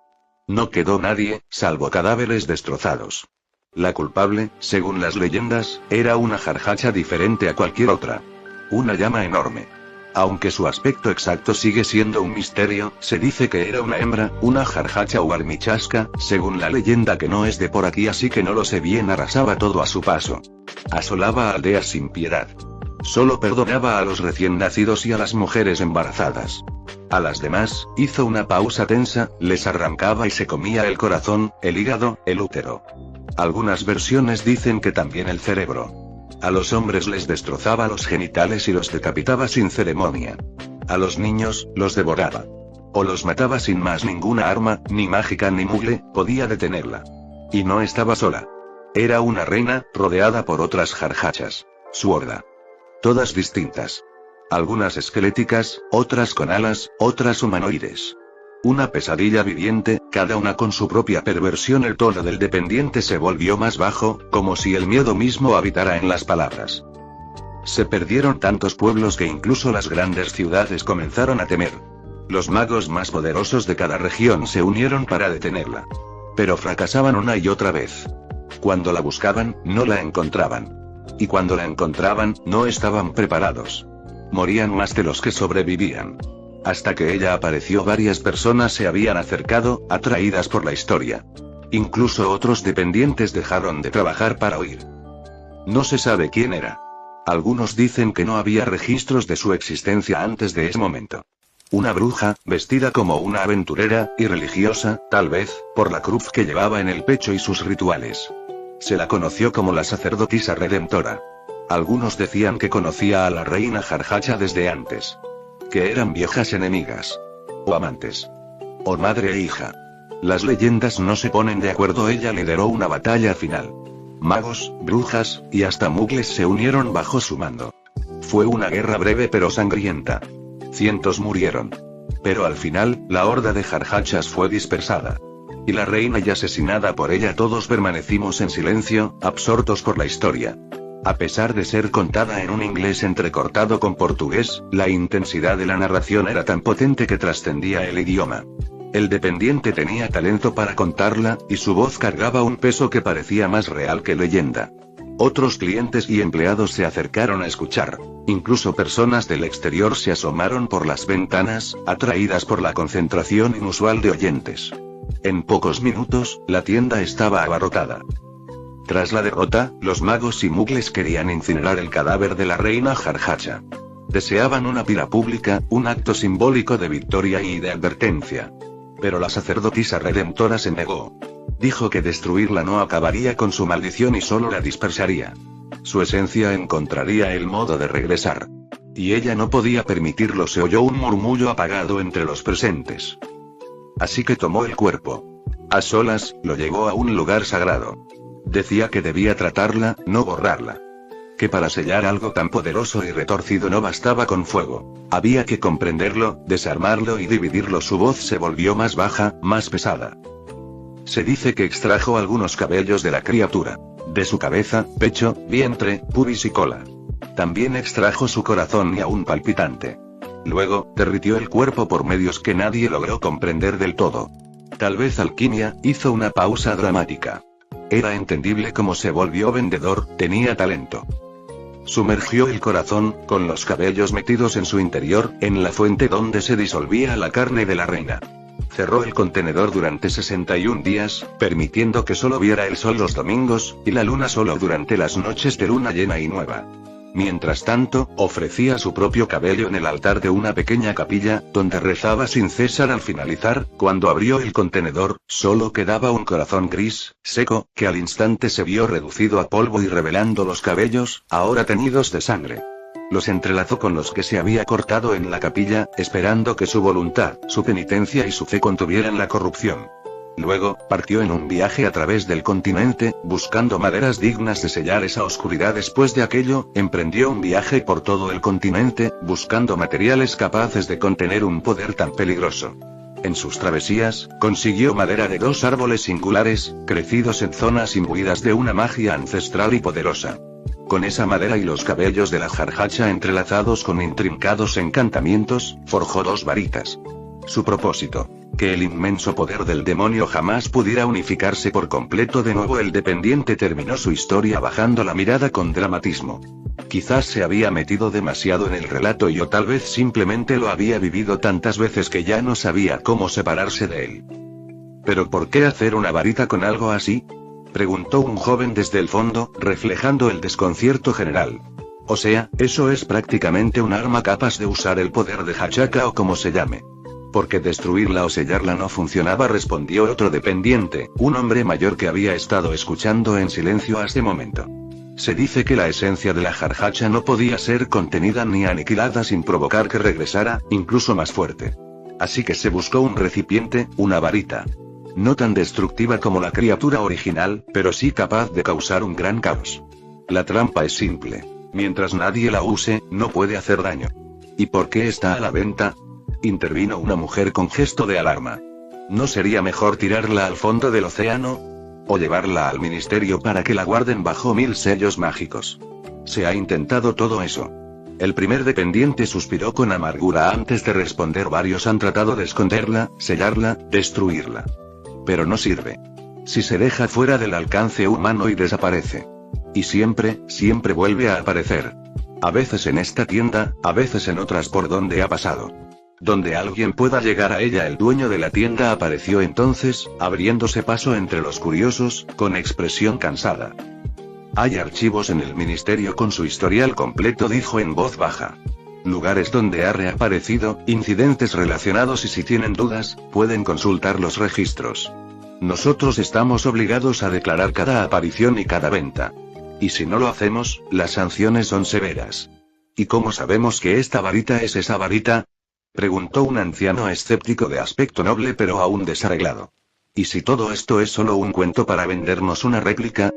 No quedó nadie, salvo cadáveres destrozados. La culpable, según las leyendas, era una jarjacha diferente a cualquier otra. Una llama enorme. Aunque su aspecto exacto sigue siendo un misterio, se dice que era una hembra, una jarjacha o armichasca, según la leyenda que no es de por aquí, así que no lo sé bien. Arrasaba todo a su paso. Asolaba a aldeas sin piedad. Solo perdonaba a los recién nacidos y a las mujeres embarazadas. A las demás, hizo una pausa tensa, les arrancaba y se comía el corazón, el hígado, el útero. Algunas versiones dicen que también el cerebro. A los hombres les destrozaba los genitales y los decapitaba sin ceremonia. A los niños, los devoraba. O los mataba sin más. Ninguna arma, ni mágica ni mugle, podía detenerla. Y no estaba sola. Era una reina, rodeada por otras jarjachas. Su horda. Todas distintas. Algunas esqueléticas, otras con alas, otras humanoides. Una pesadilla viviente, cada una con su propia perversión. El tono del dependiente se volvió más bajo, como si el miedo mismo habitara en las palabras. Se perdieron tantos pueblos que incluso las grandes ciudades comenzaron a temer. Los magos más poderosos de cada región se unieron para detenerla. Pero fracasaban una y otra vez. Cuando la buscaban, no la encontraban. Y cuando la encontraban, no estaban preparados. Morían más de los que sobrevivían. Hasta que ella apareció, varias personas se habían acercado, atraídas por la historia. Incluso otros dependientes dejaron de trabajar para huir. No se sabe quién era. Algunos dicen que no había registros de su existencia antes de ese momento. Una bruja, vestida como una aventurera, y religiosa, tal vez, por la cruz que llevaba en el pecho y sus rituales. Se la conoció como la sacerdotisa redentora. Algunos decían que conocía a la reina Jarjacha desde antes. Que eran viejas enemigas. O amantes. O madre e hija. Las leyendas no se ponen de acuerdo. Ella lideró una batalla final. Magos, brujas, y hasta mugles se unieron bajo su mando. Fue una guerra breve pero sangrienta. Cientos murieron. Pero al final, la horda de jarjachas fue dispersada. Y la reina y asesinada por ella. Todos permanecimos en silencio, absortos por la historia. A pesar de ser contada en un inglés entrecortado con portugués, la intensidad de la narración era tan potente que trascendía el idioma. El dependiente tenía talento para contarla, y su voz cargaba un peso que parecía más real que leyenda. Otros clientes y empleados se acercaron a escuchar. Incluso personas del exterior se asomaron por las ventanas, atraídas por la concentración inusual de oyentes. En pocos minutos, la tienda estaba abarrotada. Tras la derrota, los magos y mugles querían incinerar el cadáver de la reina Jarjacha. Deseaban una pira pública, un acto simbólico de victoria y de advertencia. Pero la sacerdotisa redentora se negó. Dijo que destruirla no acabaría con su maldición y solo la dispersaría. Su esencia encontraría el modo de regresar. Y ella no podía permitirlo. Se oyó un murmullo apagado entre los presentes. Así que tomó el cuerpo. A solas, lo llevó a un lugar sagrado. Decía que debía tratarla, no borrarla. Que para sellar algo tan poderoso y retorcido no bastaba con fuego. Había que comprenderlo, desarmarlo y dividirlo. Su voz se volvió más baja, más pesada. Se dice que extrajo algunos cabellos de la criatura. De su cabeza, pecho, vientre, pubis y cola. También extrajo su corazón y aún palpitante. Luego, derritió el cuerpo por medios que nadie logró comprender del todo. Tal vez alquimia. Hizo una pausa dramática. Era entendible cómo se volvió vendedor, tenía talento. Sumergió el corazón, con los cabellos metidos en su interior, en la fuente donde se disolvía la carne de la reina. Cerró el contenedor durante 61 días, permitiendo que solo viera el sol los domingos, y la luna solo durante las noches de luna llena y nueva. Mientras tanto, ofrecía su propio cabello en el altar de una pequeña capilla, donde rezaba sin cesar. Al finalizar, cuando abrió el contenedor, solo quedaba un corazón gris, seco, que al instante se vio reducido a polvo y revelando los cabellos, ahora teñidos de sangre. Los entrelazó con los que se había cortado en la capilla, esperando que su voluntad, su penitencia y su fe contuvieran la corrupción. Luego, partió en un viaje a través del continente, buscando maderas dignas de sellar esa oscuridad. Después de aquello, emprendió un viaje por todo el continente, buscando materiales capaces de contener un poder tan peligroso. En sus travesías, consiguió madera de 2 árboles singulares, crecidos en zonas imbuidas de una magia ancestral y poderosa. Con esa madera y los cabellos de la jarjacha entrelazados con intrincados encantamientos, forjó 2 varitas. Su propósito: que el inmenso poder del demonio jamás pudiera unificarse por completo de nuevo. El dependiente terminó su historia bajando la mirada con dramatismo. Quizás se había metido demasiado en el relato o tal vez simplemente lo había vivido tantas veces que ya no sabía cómo separarse de él. ¿Pero por qué hacer una varita con algo así?, preguntó un joven desde el fondo, reflejando el desconcierto general. O sea, eso es prácticamente un arma capaz de usar el poder de Hachaka o como se llame. Porque destruirla o sellarla no funcionaba, respondió otro dependiente, un hombre mayor que había estado escuchando en silencio hasta ese momento. Se dice que la esencia de la jarjacha no podía ser contenida ni aniquilada sin provocar que regresara, incluso más fuerte. Así que se buscó un recipiente, una varita. No tan destructiva como la criatura original, pero sí capaz de causar un gran caos. La trampa es simple. Mientras nadie la use, no puede hacer daño. ¿Y por qué está a la venta? Intervino una mujer con gesto de alarma. ¿No sería mejor tirarla al fondo del océano? ¿O llevarla al ministerio para que la guarden bajo 1000 sellos mágicos? Se ha intentado todo eso. El primer dependiente suspiró con amargura antes de responder. Varios han tratado de esconderla, sellarla, destruirla. Pero no sirve. Si se deja fuera del alcance humano y desaparece. Y siempre vuelve a aparecer. A veces en esta tienda, a veces en otras por donde ha pasado. Donde alguien pueda llegar a ella. El dueño de la tienda apareció entonces, abriéndose paso entre los curiosos, con expresión cansada. Hay archivos en el ministerio con su historial completo, dijo en voz baja. Lugares donde ha reaparecido, incidentes relacionados y si tienen dudas, pueden consultar los registros. Nosotros estamos obligados a declarar cada aparición y cada venta. Y si no lo hacemos, las sanciones son severas. ¿Y cómo sabemos que esta varita es esa varita? Preguntó un anciano escéptico de aspecto noble pero aún desarreglado. ¿Y si todo esto es solo un cuento para vendernos una réplica?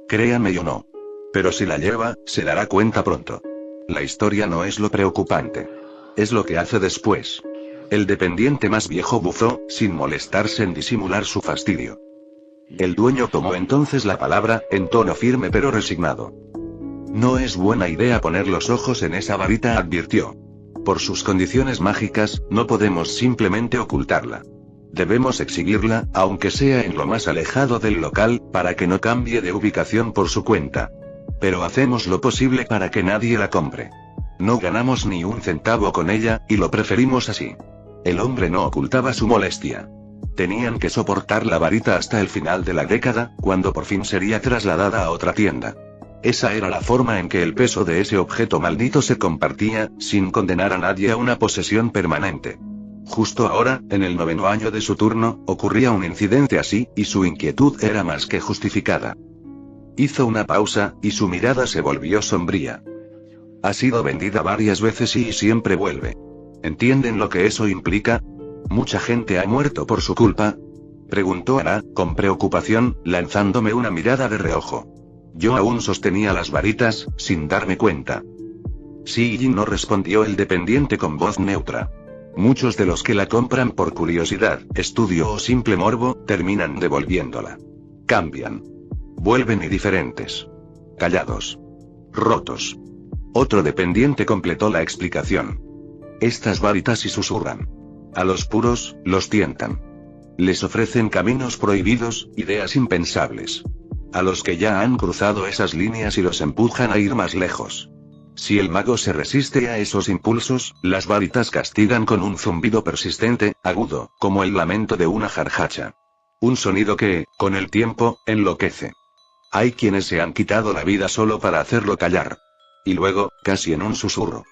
Créame yo no. Pero si la lleva, se dará cuenta pronto. La historia no es lo preocupante. Es lo que hace después. El dependiente más viejo bufó, sin molestarse en disimular su fastidio. El dueño tomó entonces la palabra, en tono firme pero resignado. No es buena idea poner los ojos en esa varita, advirtió. Por sus condiciones mágicas, no podemos simplemente ocultarla. Debemos exhibirla, aunque sea en lo más alejado del local, para que no cambie de ubicación por su cuenta. Pero hacemos lo posible para que nadie la compre. No ganamos ni un centavo con ella, y lo preferimos así. El hombre no ocultaba su molestia. Tenían que soportar la varita hasta el final de la década, cuando por fin sería trasladada a otra tienda. Esa era la forma en que el peso de ese objeto maldito se compartía, sin condenar a nadie a una posesión permanente. Justo ahora, en el 9º año de su turno, ocurría un incidente así, y su inquietud era más que justificada. Hizo una pausa, y su mirada se volvió sombría. Ha sido vendida varias veces y siempre vuelve. ¿Entienden lo que eso implica? ¿Mucha gente ha muerto por su culpa? Preguntó Ara, con preocupación, lanzándome una mirada de reojo. Yo aún sostenía las varitas, sin darme cuenta. Sí, y no, respondió el dependiente con voz neutra. Muchos de los que la compran por curiosidad, estudio o simple morbo, terminan devolviéndola. Cambian. Vuelven y diferentes. Callados. Rotos. Otro dependiente completó la explicación. Estas varitas y susurran. A los puros, los tientan. Les ofrecen caminos prohibidos, ideas impensables. A los que ya han cruzado esas líneas y los empujan a ir más lejos. Si el mago se resiste a esos impulsos, las varitas castigan con un zumbido persistente, agudo, como el lamento de una jarjacha. Un sonido que, con el tiempo, enloquece. Hay quienes se han quitado la vida solo para hacerlo callar. Y luego, casi en un susurro.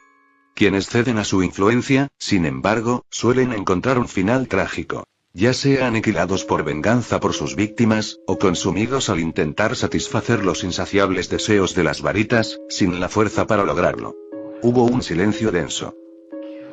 Quienes ceden a su influencia, sin embargo, suelen encontrar un final trágico. Ya sea aniquilados por venganza por sus víctimas, o consumidos al intentar satisfacer los insaciables deseos de las varitas, sin la fuerza para lograrlo. Hubo un silencio denso.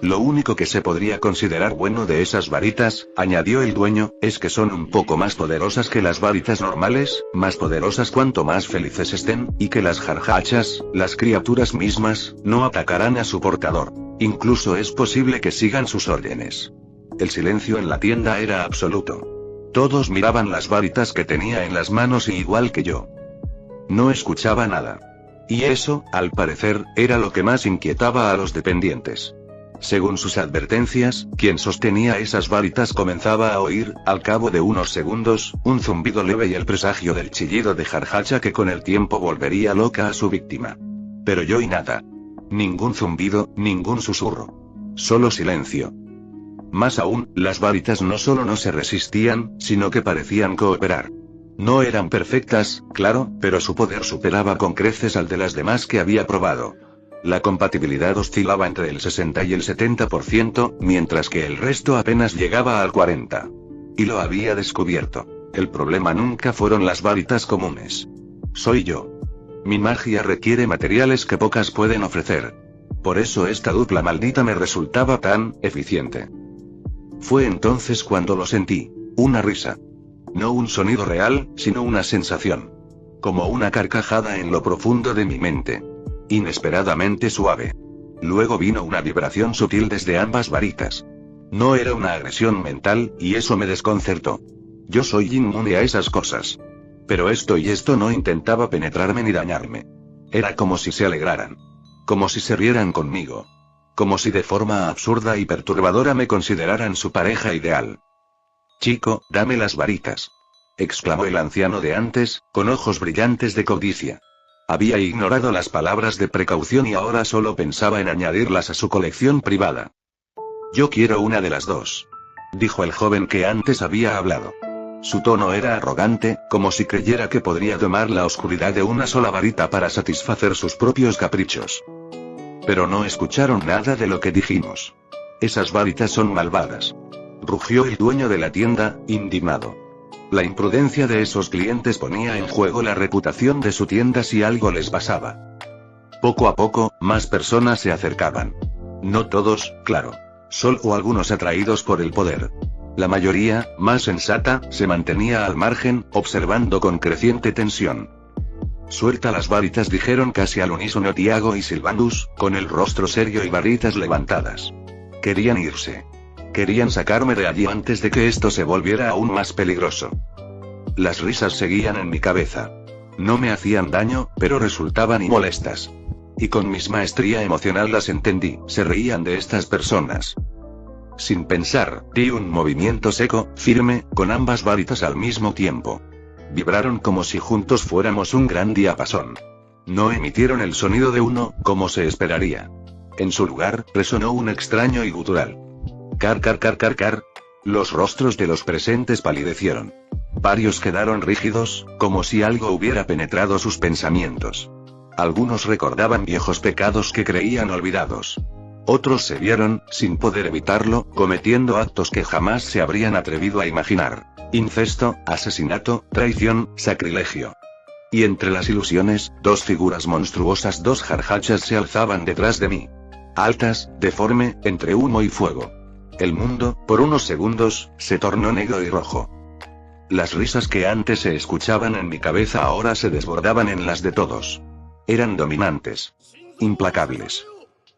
Lo único que se podría considerar bueno de esas varitas, añadió el dueño, es que son un poco más poderosas que las varitas normales, más poderosas cuanto más felices estén, y que las jarjachas, las criaturas mismas, no atacarán a su portador. Incluso es posible que sigan sus órdenes. El silencio en la tienda era absoluto. Todos miraban las varitas que tenía en las manos y igual que yo. No escuchaba nada. Y eso, al parecer, era lo que más inquietaba a los dependientes. Según sus advertencias, quien sostenía esas varitas comenzaba a oír, al cabo de unos segundos, un zumbido leve y el presagio del chillido de jarjacha que con el tiempo volvería loca a su víctima. Pero yo y nada. Ningún zumbido, ningún susurro. Solo silencio. Más aún, las varitas no solo no se resistían, sino que parecían cooperar. No eran perfectas, claro, pero su poder superaba con creces al de las demás que había probado. La compatibilidad oscilaba entre el 60 y el 70%, mientras que el resto apenas llegaba al 40%. Y lo había descubierto. El problema nunca fueron las varitas comunes. Soy yo. Mi magia requiere materiales que pocas pueden ofrecer. Por eso esta dupla maldita me resultaba tan eficiente. Fue entonces cuando lo sentí. Una risa. No un sonido real, sino una sensación. Como una carcajada en lo profundo de mi mente. Inesperadamente suave. Luego vino una vibración sutil desde ambas varitas. No era una agresión mental, y eso me desconcertó. Yo soy inmune a esas cosas. Pero esto no intentaba penetrarme ni dañarme. Era como si se alegraran. Como si se rieran conmigo. Como si de forma absurda y perturbadora me consideraran su pareja ideal. Chico, dame las varitas. Exclamó el anciano de antes, con ojos brillantes de codicia. Había ignorado las palabras de precaución y ahora solo pensaba en añadirlas a su colección privada. Yo quiero una de las dos. Dijo el joven que antes había hablado. Su tono era arrogante, como si creyera que podría domar la oscuridad de una sola varita para satisfacer sus propios caprichos. Pero no escucharon nada de lo que dijimos. Esas varitas son malvadas. Rugió el dueño de la tienda, indignado. La imprudencia de esos clientes ponía en juego la reputación de su tienda si algo les pasaba. Poco a poco, más personas se acercaban. No todos, claro. Solo algunos atraídos por el poder. La mayoría, más sensata, se mantenía al margen, observando con creciente tensión. Suelta las varitas, dijeron casi al unísono Tiago y Sylvanus, con el rostro serio y varitas levantadas. Querían irse. Querían sacarme de allí antes de que esto se volviera aún más peligroso. Las risas seguían en mi cabeza. No me hacían daño, pero resultaban molestas. Y con mi maestría emocional las entendí, se reían de estas personas. Sin pensar, di un movimiento seco, firme, con ambas varitas al mismo tiempo. Vibraron como si juntos fuéramos un gran diapasón. No emitieron el sonido de uno, como se esperaría. En su lugar, resonó un extraño y gutural. Car car car car car. Los rostros de los presentes palidecieron. Varios quedaron rígidos, como si algo hubiera penetrado sus pensamientos. Algunos recordaban viejos pecados que creían olvidados. Otros se vieron, sin poder evitarlo, cometiendo actos que jamás se habrían atrevido a imaginar. Incesto, asesinato, traición, sacrilegio. Y entre las ilusiones, dos figuras monstruosas, dos jarjachas se alzaban detrás de mí. Altas, deforme, entre humo y fuego. El mundo, por unos segundos, se tornó negro y rojo. Las risas que antes se escuchaban en mi cabeza ahora se desbordaban en las de todos. Eran dominantes. Implacables.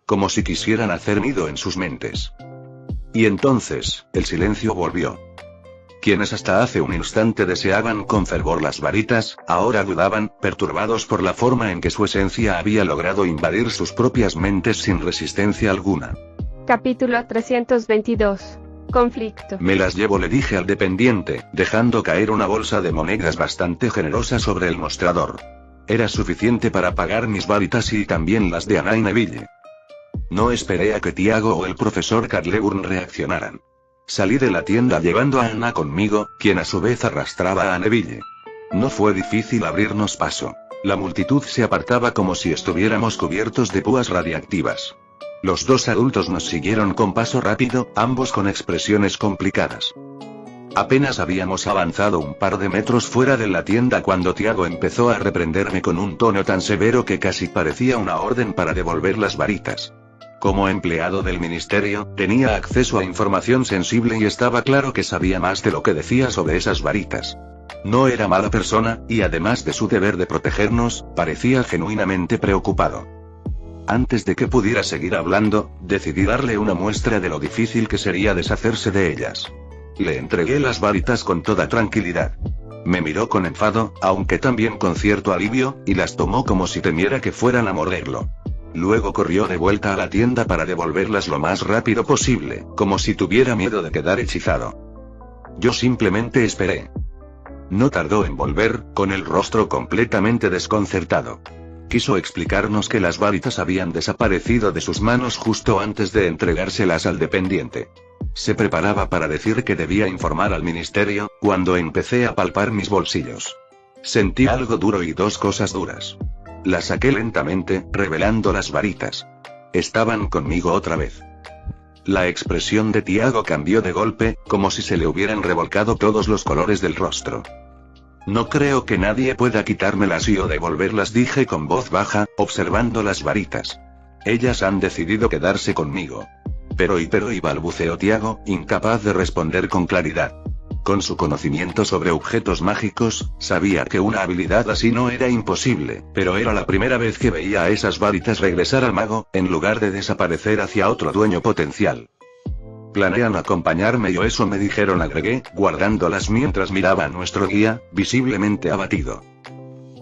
Como si quisieran hacer nido en sus mentes. Y entonces, el silencio volvió. Quienes hasta hace un instante deseaban con fervor las varitas, ahora dudaban, perturbados por la forma en que su esencia había logrado invadir sus propias mentes sin resistencia alguna. Capítulo 322. Conflicto. Me las llevo, le dije al dependiente, dejando caer una bolsa de monedas bastante generosa sobre el mostrador. Era suficiente para pagar mis varitas y también las de Anna y Neville. No esperé a que Tiago o el profesor Carleburn reaccionaran. Salí de la tienda llevando a Anna conmigo, quien a su vez arrastraba a Neville. No fue difícil abrirnos paso. La multitud se apartaba como si estuviéramos cubiertos de púas radiactivas. Los dos adultos nos siguieron con paso rápido, ambos con expresiones complicadas. Apenas habíamos avanzado un par de metros fuera de la tienda cuando Tiago empezó a reprenderme con un tono tan severo que casi parecía una orden para devolver las varitas. Como empleado del ministerio, tenía acceso a información sensible y estaba claro que sabía más de lo que decía sobre esas varitas. No era mala persona, y además de su deber de protegernos, parecía genuinamente preocupado. Antes de que pudiera seguir hablando, decidí darle una muestra de lo difícil que sería deshacerse de ellas. Le entregué las varitas con toda tranquilidad. Me miró con enfado, aunque también con cierto alivio, y las tomó como si temiera que fueran a morderlo. Luego corrió de vuelta a la tienda para devolverlas lo más rápido posible, como si tuviera miedo de quedar hechizado. Yo simplemente esperé. No tardó en volver, con el rostro completamente desconcertado. Quiso explicarnos que las varitas habían desaparecido de sus manos justo antes de entregárselas al dependiente. Se preparaba para decir que debía informar al ministerio, cuando empecé a palpar mis bolsillos. Sentí algo duro y dos cosas duras. Las saqué lentamente, revelando las varitas. Estaban conmigo otra vez. La expresión de Tiago cambió de golpe, como si se le hubieran revolcado todos los colores del rostro. No creo que nadie pueda quitármelas o devolverlas, dije con voz baja, observando las varitas. Ellas han decidido quedarse conmigo. Pero y balbuceó Tiago, incapaz de responder con claridad. Con su conocimiento sobre objetos mágicos, sabía que una habilidad así no era imposible, pero era la primera vez que veía a esas varitas regresar al mago, en lugar de desaparecer hacia otro dueño potencial. ¿Planean acompañarme o eso me dijeron?, agregué, guardándolas mientras miraba a nuestro guía, visiblemente abatido.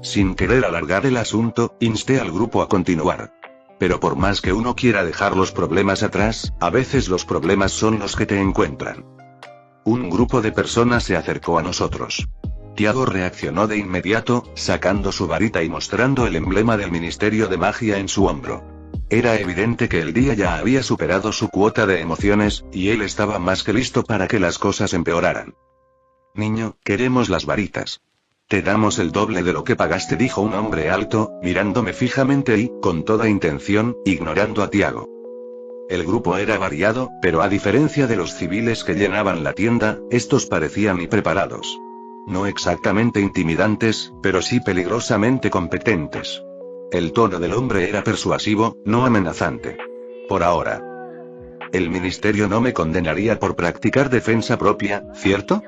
Sin querer alargar el asunto, insté al grupo a continuar. Pero por más que uno quiera dejar los problemas atrás, a veces los problemas son los que te encuentran. Un grupo de personas se acercó a nosotros. Tiago reaccionó de inmediato, sacando su varita y mostrando el emblema del Ministerio de Magia en su hombro. Era evidente que el día ya había superado su cuota de emociones, y él estaba más que listo para que las cosas empeoraran. Niño, queremos las varitas. Te damos el doble de lo que pagaste, dijo un hombre alto, mirándome fijamente y, con toda intención, ignorando a Tiago. El grupo era variado, pero a diferencia de los civiles que llenaban la tienda, estos parecían impreparados. No exactamente intimidantes, pero sí peligrosamente competentes. El tono del hombre era persuasivo, no amenazante. Por ahora. El ministerio no me condenaría por practicar defensa propia, ¿cierto?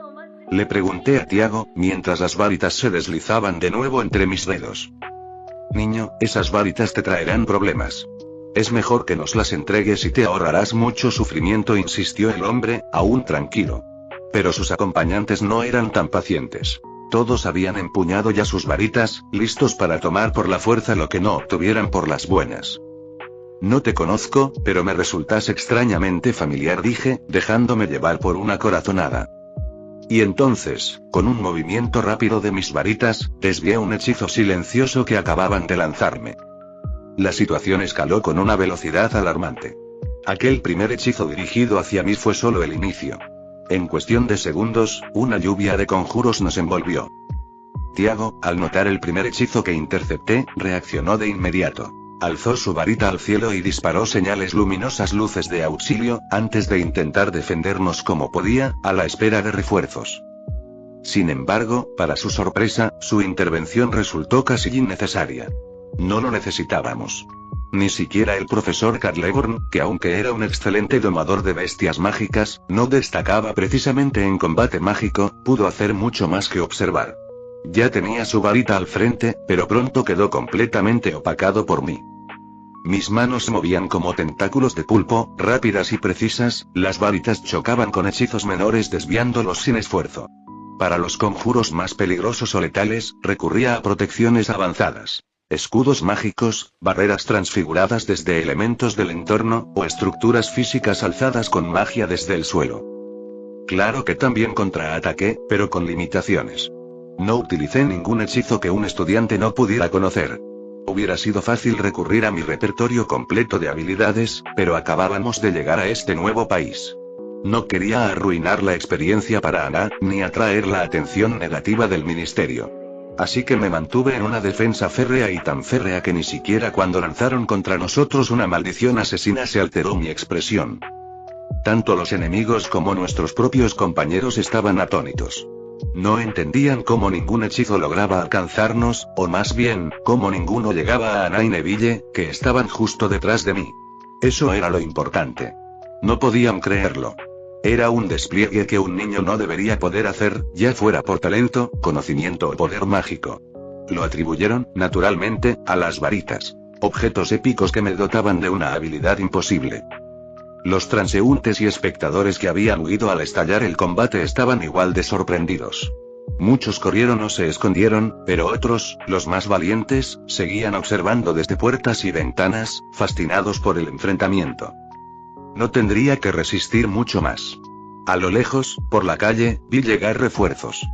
Le pregunté a Tiago, mientras las varitas se deslizaban de nuevo entre mis dedos. Niño, esas varitas te traerán problemas. Es mejor que nos las entregues y te ahorrarás mucho sufrimiento, insistió el hombre, aún tranquilo. Pero sus acompañantes no eran tan pacientes. Todos habían empuñado ya sus varitas, listos para tomar por la fuerza lo que no obtuvieran por las buenas. No te conozco, pero me resultas extrañamente familiar, dije, dejándome llevar por una corazonada. Y entonces, con un movimiento rápido de mis varitas, desvié un hechizo silencioso que acababan de lanzarme. La situación escaló con una velocidad alarmante. Aquel primer hechizo dirigido hacia mí fue solo el inicio. En cuestión de segundos, una lluvia de conjuros nos envolvió. Tiago, al notar el primer hechizo que intercepté, reaccionó de inmediato. Alzó su varita al cielo y disparó señales luminosas, luces de auxilio, antes de intentar defendernos como podía, a la espera de refuerzos. Sin embargo, para su sorpresa, su intervención resultó casi innecesaria. No lo necesitábamos. Ni siquiera el profesor Carleborn, que aunque era un excelente domador de bestias mágicas, no destacaba precisamente en combate mágico, pudo hacer mucho más que observar. Ya tenía su varita al frente, pero pronto quedó completamente opacado por mí. Mis manos se movían como tentáculos de pulpo, rápidas y precisas, las varitas chocaban con hechizos menores desviándolos sin esfuerzo. Para los conjuros más peligrosos o letales, recurría a protecciones avanzadas. Escudos mágicos, barreras transfiguradas desde elementos del entorno, o estructuras físicas alzadas con magia desde el suelo. Claro que también contraataqué, pero con limitaciones. No utilicé ningún hechizo que un estudiante no pudiera conocer. Hubiera sido fácil recurrir a mi repertorio completo de habilidades, pero acabábamos de llegar a este nuevo país. No quería arruinar la experiencia para Ana, ni atraer la atención negativa del ministerio. Así que me mantuve en una defensa férrea y tan férrea que ni siquiera cuando lanzaron contra nosotros una maldición asesina se alteró mi expresión. Tanto los enemigos como nuestros propios compañeros estaban atónitos. No entendían cómo ningún hechizo lograba alcanzarnos, o más bien, cómo ninguno llegaba a Ana y Neville, que estaban justo detrás de mí. Eso era lo importante. No podían creerlo. Era un despliegue que un niño no debería poder hacer, ya fuera por talento, conocimiento o poder mágico. Lo atribuyeron, naturalmente, a las varitas. Objetos épicos que me dotaban de una habilidad imposible. Los transeúntes y espectadores que habían huido al estallar el combate estaban igual de sorprendidos. Muchos corrieron o se escondieron, pero otros, los más valientes, seguían observando desde puertas y ventanas, fascinados por el enfrentamiento. No tendría que resistir mucho más. A lo lejos, por la calle, vi llegar refuerzos.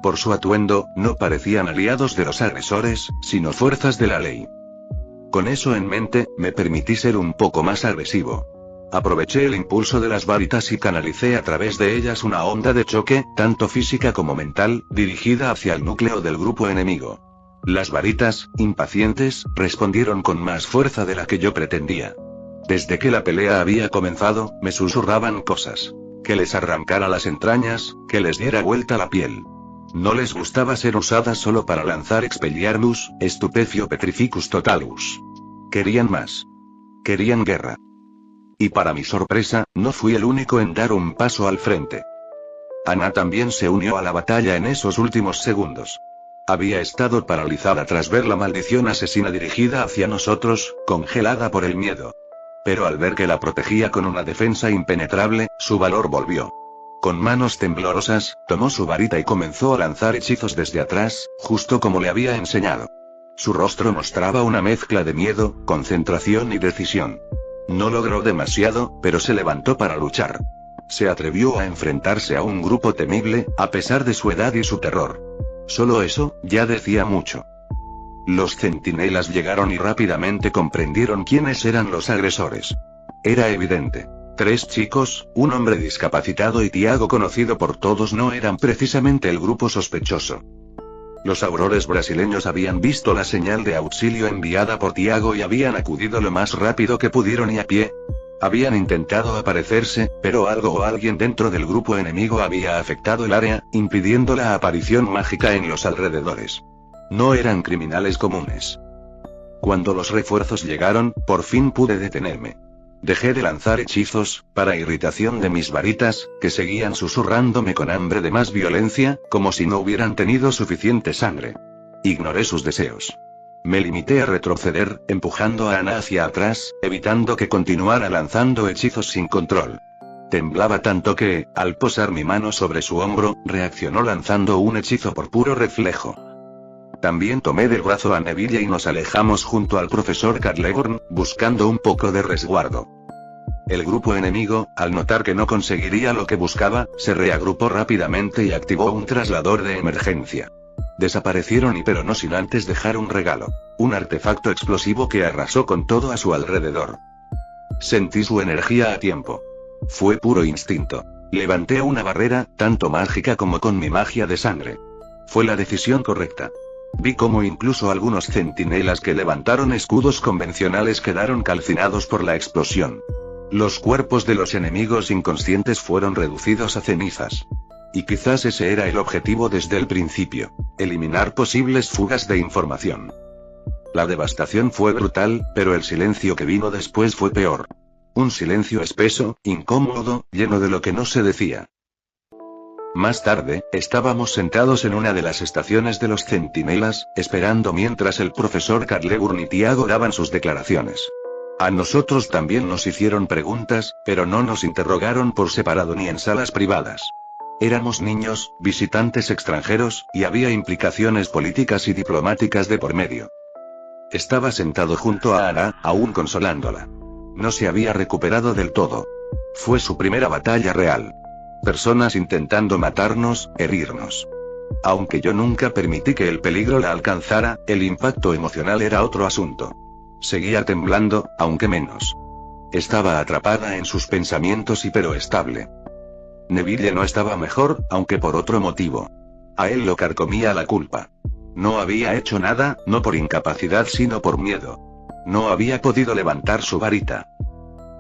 Por su atuendo, no parecían aliados de los agresores, sino fuerzas de la ley. Con eso en mente, me permití ser un poco más agresivo. Aproveché el impulso de las varitas y canalicé a través de ellas una onda de choque, tanto física como mental, dirigida hacia el núcleo del grupo enemigo. Las varitas, impacientes, respondieron con más fuerza de la que yo pretendía. Desde que la pelea había comenzado, me susurraban cosas. Que les arrancara las entrañas, que les diera vuelta la piel. No les gustaba ser usadas solo para lanzar Expelliarmus, Stupefio Petrificus Totalus. Querían más. Querían guerra. Y para mi sorpresa, no fui el único en dar un paso al frente. Ana también se unió a la batalla en esos últimos segundos. Había estado paralizada tras ver la maldición asesina dirigida hacia nosotros, congelada por el miedo. Pero al ver que la protegía con una defensa impenetrable, su valor volvió. Con manos temblorosas, tomó su varita y comenzó a lanzar hechizos desde atrás, justo como le había enseñado. Su rostro mostraba una mezcla de miedo, concentración y decisión. No logró demasiado, pero se levantó para luchar. Se atrevió a enfrentarse a un grupo temible, a pesar de su edad y su terror. Solo eso, ya decía mucho. Los centinelas llegaron y rápidamente comprendieron quiénes eran los agresores. Era evidente. 3 chicos, un hombre discapacitado y Tiago conocido por todos no eran precisamente el grupo sospechoso. Los aurores brasileños habían visto la señal de auxilio enviada por Tiago y habían acudido lo más rápido que pudieron y a pie. Habían intentado aparecerse, pero algo o alguien dentro del grupo enemigo había afectado el área, impidiendo la aparición mágica en los alrededores. No eran criminales comunes. Cuando los refuerzos llegaron, por fin pude detenerme. Dejé de lanzar hechizos, para irritación de mis varitas, que seguían susurrándome con hambre de más violencia, como si no hubieran tenido suficiente sangre. Ignoré sus deseos. Me limité a retroceder, empujando a Ana hacia atrás, evitando que continuara lanzando hechizos sin control. Temblaba tanto que, al posar mi mano sobre su hombro, reaccionó lanzando un hechizo por puro reflejo. También tomé del brazo a Neville y nos alejamos junto al profesor Carlegorn, buscando un poco de resguardo. El grupo enemigo, al notar que no conseguiría lo que buscaba, se reagrupó rápidamente y activó un traslador de emergencia. Desaparecieron pero no sin antes dejar un regalo. Un artefacto explosivo que arrasó con todo a su alrededor. Sentí su energía a tiempo. Fue puro instinto. Levanté una barrera, tanto mágica como con mi magia de sangre. Fue la decisión correcta. Vi cómo incluso algunos centinelas que levantaron escudos convencionales quedaron calcinados por la explosión. Los cuerpos de los enemigos inconscientes fueron reducidos a cenizas. Y quizás ese era el objetivo desde el principio: eliminar posibles fugas de información. La devastación fue brutal, pero el silencio que vino después fue peor. Un silencio espeso, incómodo, lleno de lo que no se decía. Más tarde, estábamos sentados en una de las estaciones de los centinelas, esperando mientras el profesor Carlegorn y Tiago daban sus declaraciones. A nosotros también nos hicieron preguntas, pero no nos interrogaron por separado ni en salas privadas. Éramos niños, visitantes extranjeros, y había implicaciones políticas y diplomáticas de por medio. Estaba sentado junto a Ana, aún consolándola. No se había recuperado del todo. Fue su primera batalla real. Personas intentando matarnos, herirnos. Aunque yo nunca permití que el peligro la alcanzara, el impacto emocional era otro asunto. Seguía temblando, aunque menos. Estaba atrapada en sus pensamientos pero estable. Neville no estaba mejor, aunque por otro motivo. A él lo carcomía la culpa. No había hecho nada, no por incapacidad sino por miedo. No había podido levantar su varita.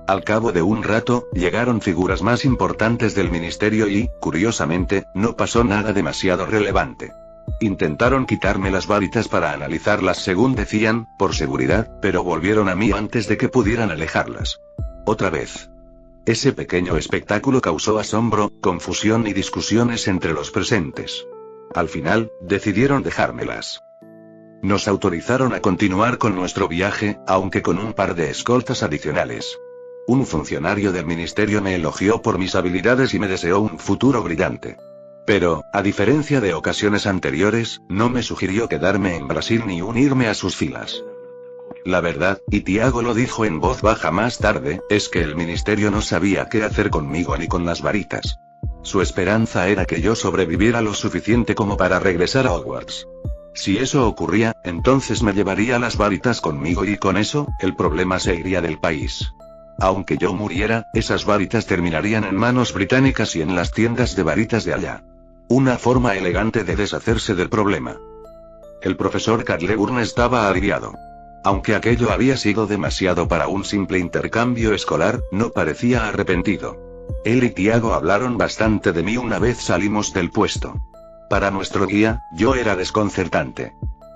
Al cabo de un rato, llegaron figuras más importantes del ministerio y, curiosamente, no pasó nada demasiado relevante. Intentaron quitarme las varitas para analizarlas según decían, por seguridad, pero volvieron a mí antes de que pudieran alejarlas. Otra vez. Ese pequeño espectáculo causó asombro, confusión y discusiones entre los presentes. Al final, decidieron dejármelas. Nos autorizaron a continuar con nuestro viaje, aunque con un par de escoltas adicionales. Un funcionario del ministerio me elogió por mis habilidades y me deseó un futuro brillante. Pero, a diferencia de ocasiones anteriores, no me sugirió quedarme en Brasil ni unirme a sus filas. La verdad, y Tiago lo dijo en voz baja más tarde, es que el ministerio no sabía qué hacer conmigo ni con las varitas. Su esperanza era que yo sobreviviera lo suficiente como para regresar a Hogwarts. Si eso ocurría, entonces me llevaría las varitas conmigo y con eso, el problema se iría del país. Aunque yo muriera, esas varitas terminarían en manos británicas y en las tiendas de varitas de allá. Una forma elegante de deshacerse del problema. El profesor Carlegorn estaba aliviado. Aunque aquello había sido demasiado para un simple intercambio escolar, no parecía arrepentido. Él y Tiago hablaron bastante de mí una vez salimos del puesto. Para nuestro guía, yo era desconcertante.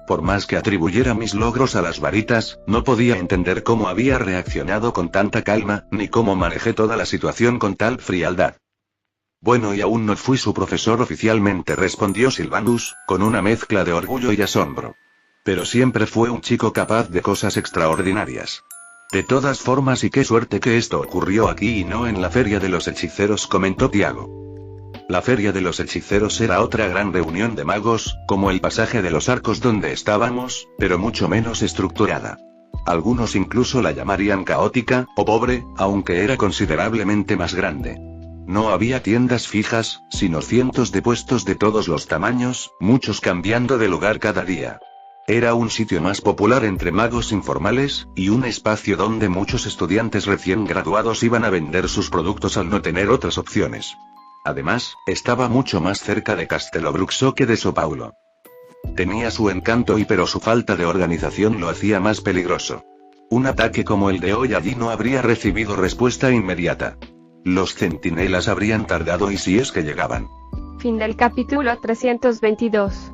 Por más que atribuyera mis logros a las varitas, no podía entender cómo había reaccionado con tanta calma, ni cómo manejé toda la situación con tal frialdad. Bueno, y aún no fui su profesor oficialmente, respondió Sylvanus, con una mezcla de orgullo y asombro. Pero siempre fue un chico capaz de cosas extraordinarias. De todas formas, y qué suerte que esto ocurrió aquí y no en la Feria de los Hechiceros, comentó Tiago. La Feria de los Hechiceros era otra gran reunión de magos, como el pasaje de los arcos donde estábamos, pero mucho menos estructurada. Algunos incluso la llamarían caótica, o pobre, aunque era considerablemente más grande. No había tiendas fijas, sino cientos de puestos de todos los tamaños, muchos cambiando de lugar cada día. Era un sitio más popular entre magos informales, y un espacio donde muchos estudiantes recién graduados iban a vender sus productos al no tener otras opciones. Además, estaba mucho más cerca de Castelo Bruxo que de São Paulo. Tenía su encanto pero su falta de organización lo hacía más peligroso. Un ataque como el de hoy allí no habría recibido respuesta inmediata. Los centinelas habrían tardado y si es que llegaban. Fin del capítulo 322.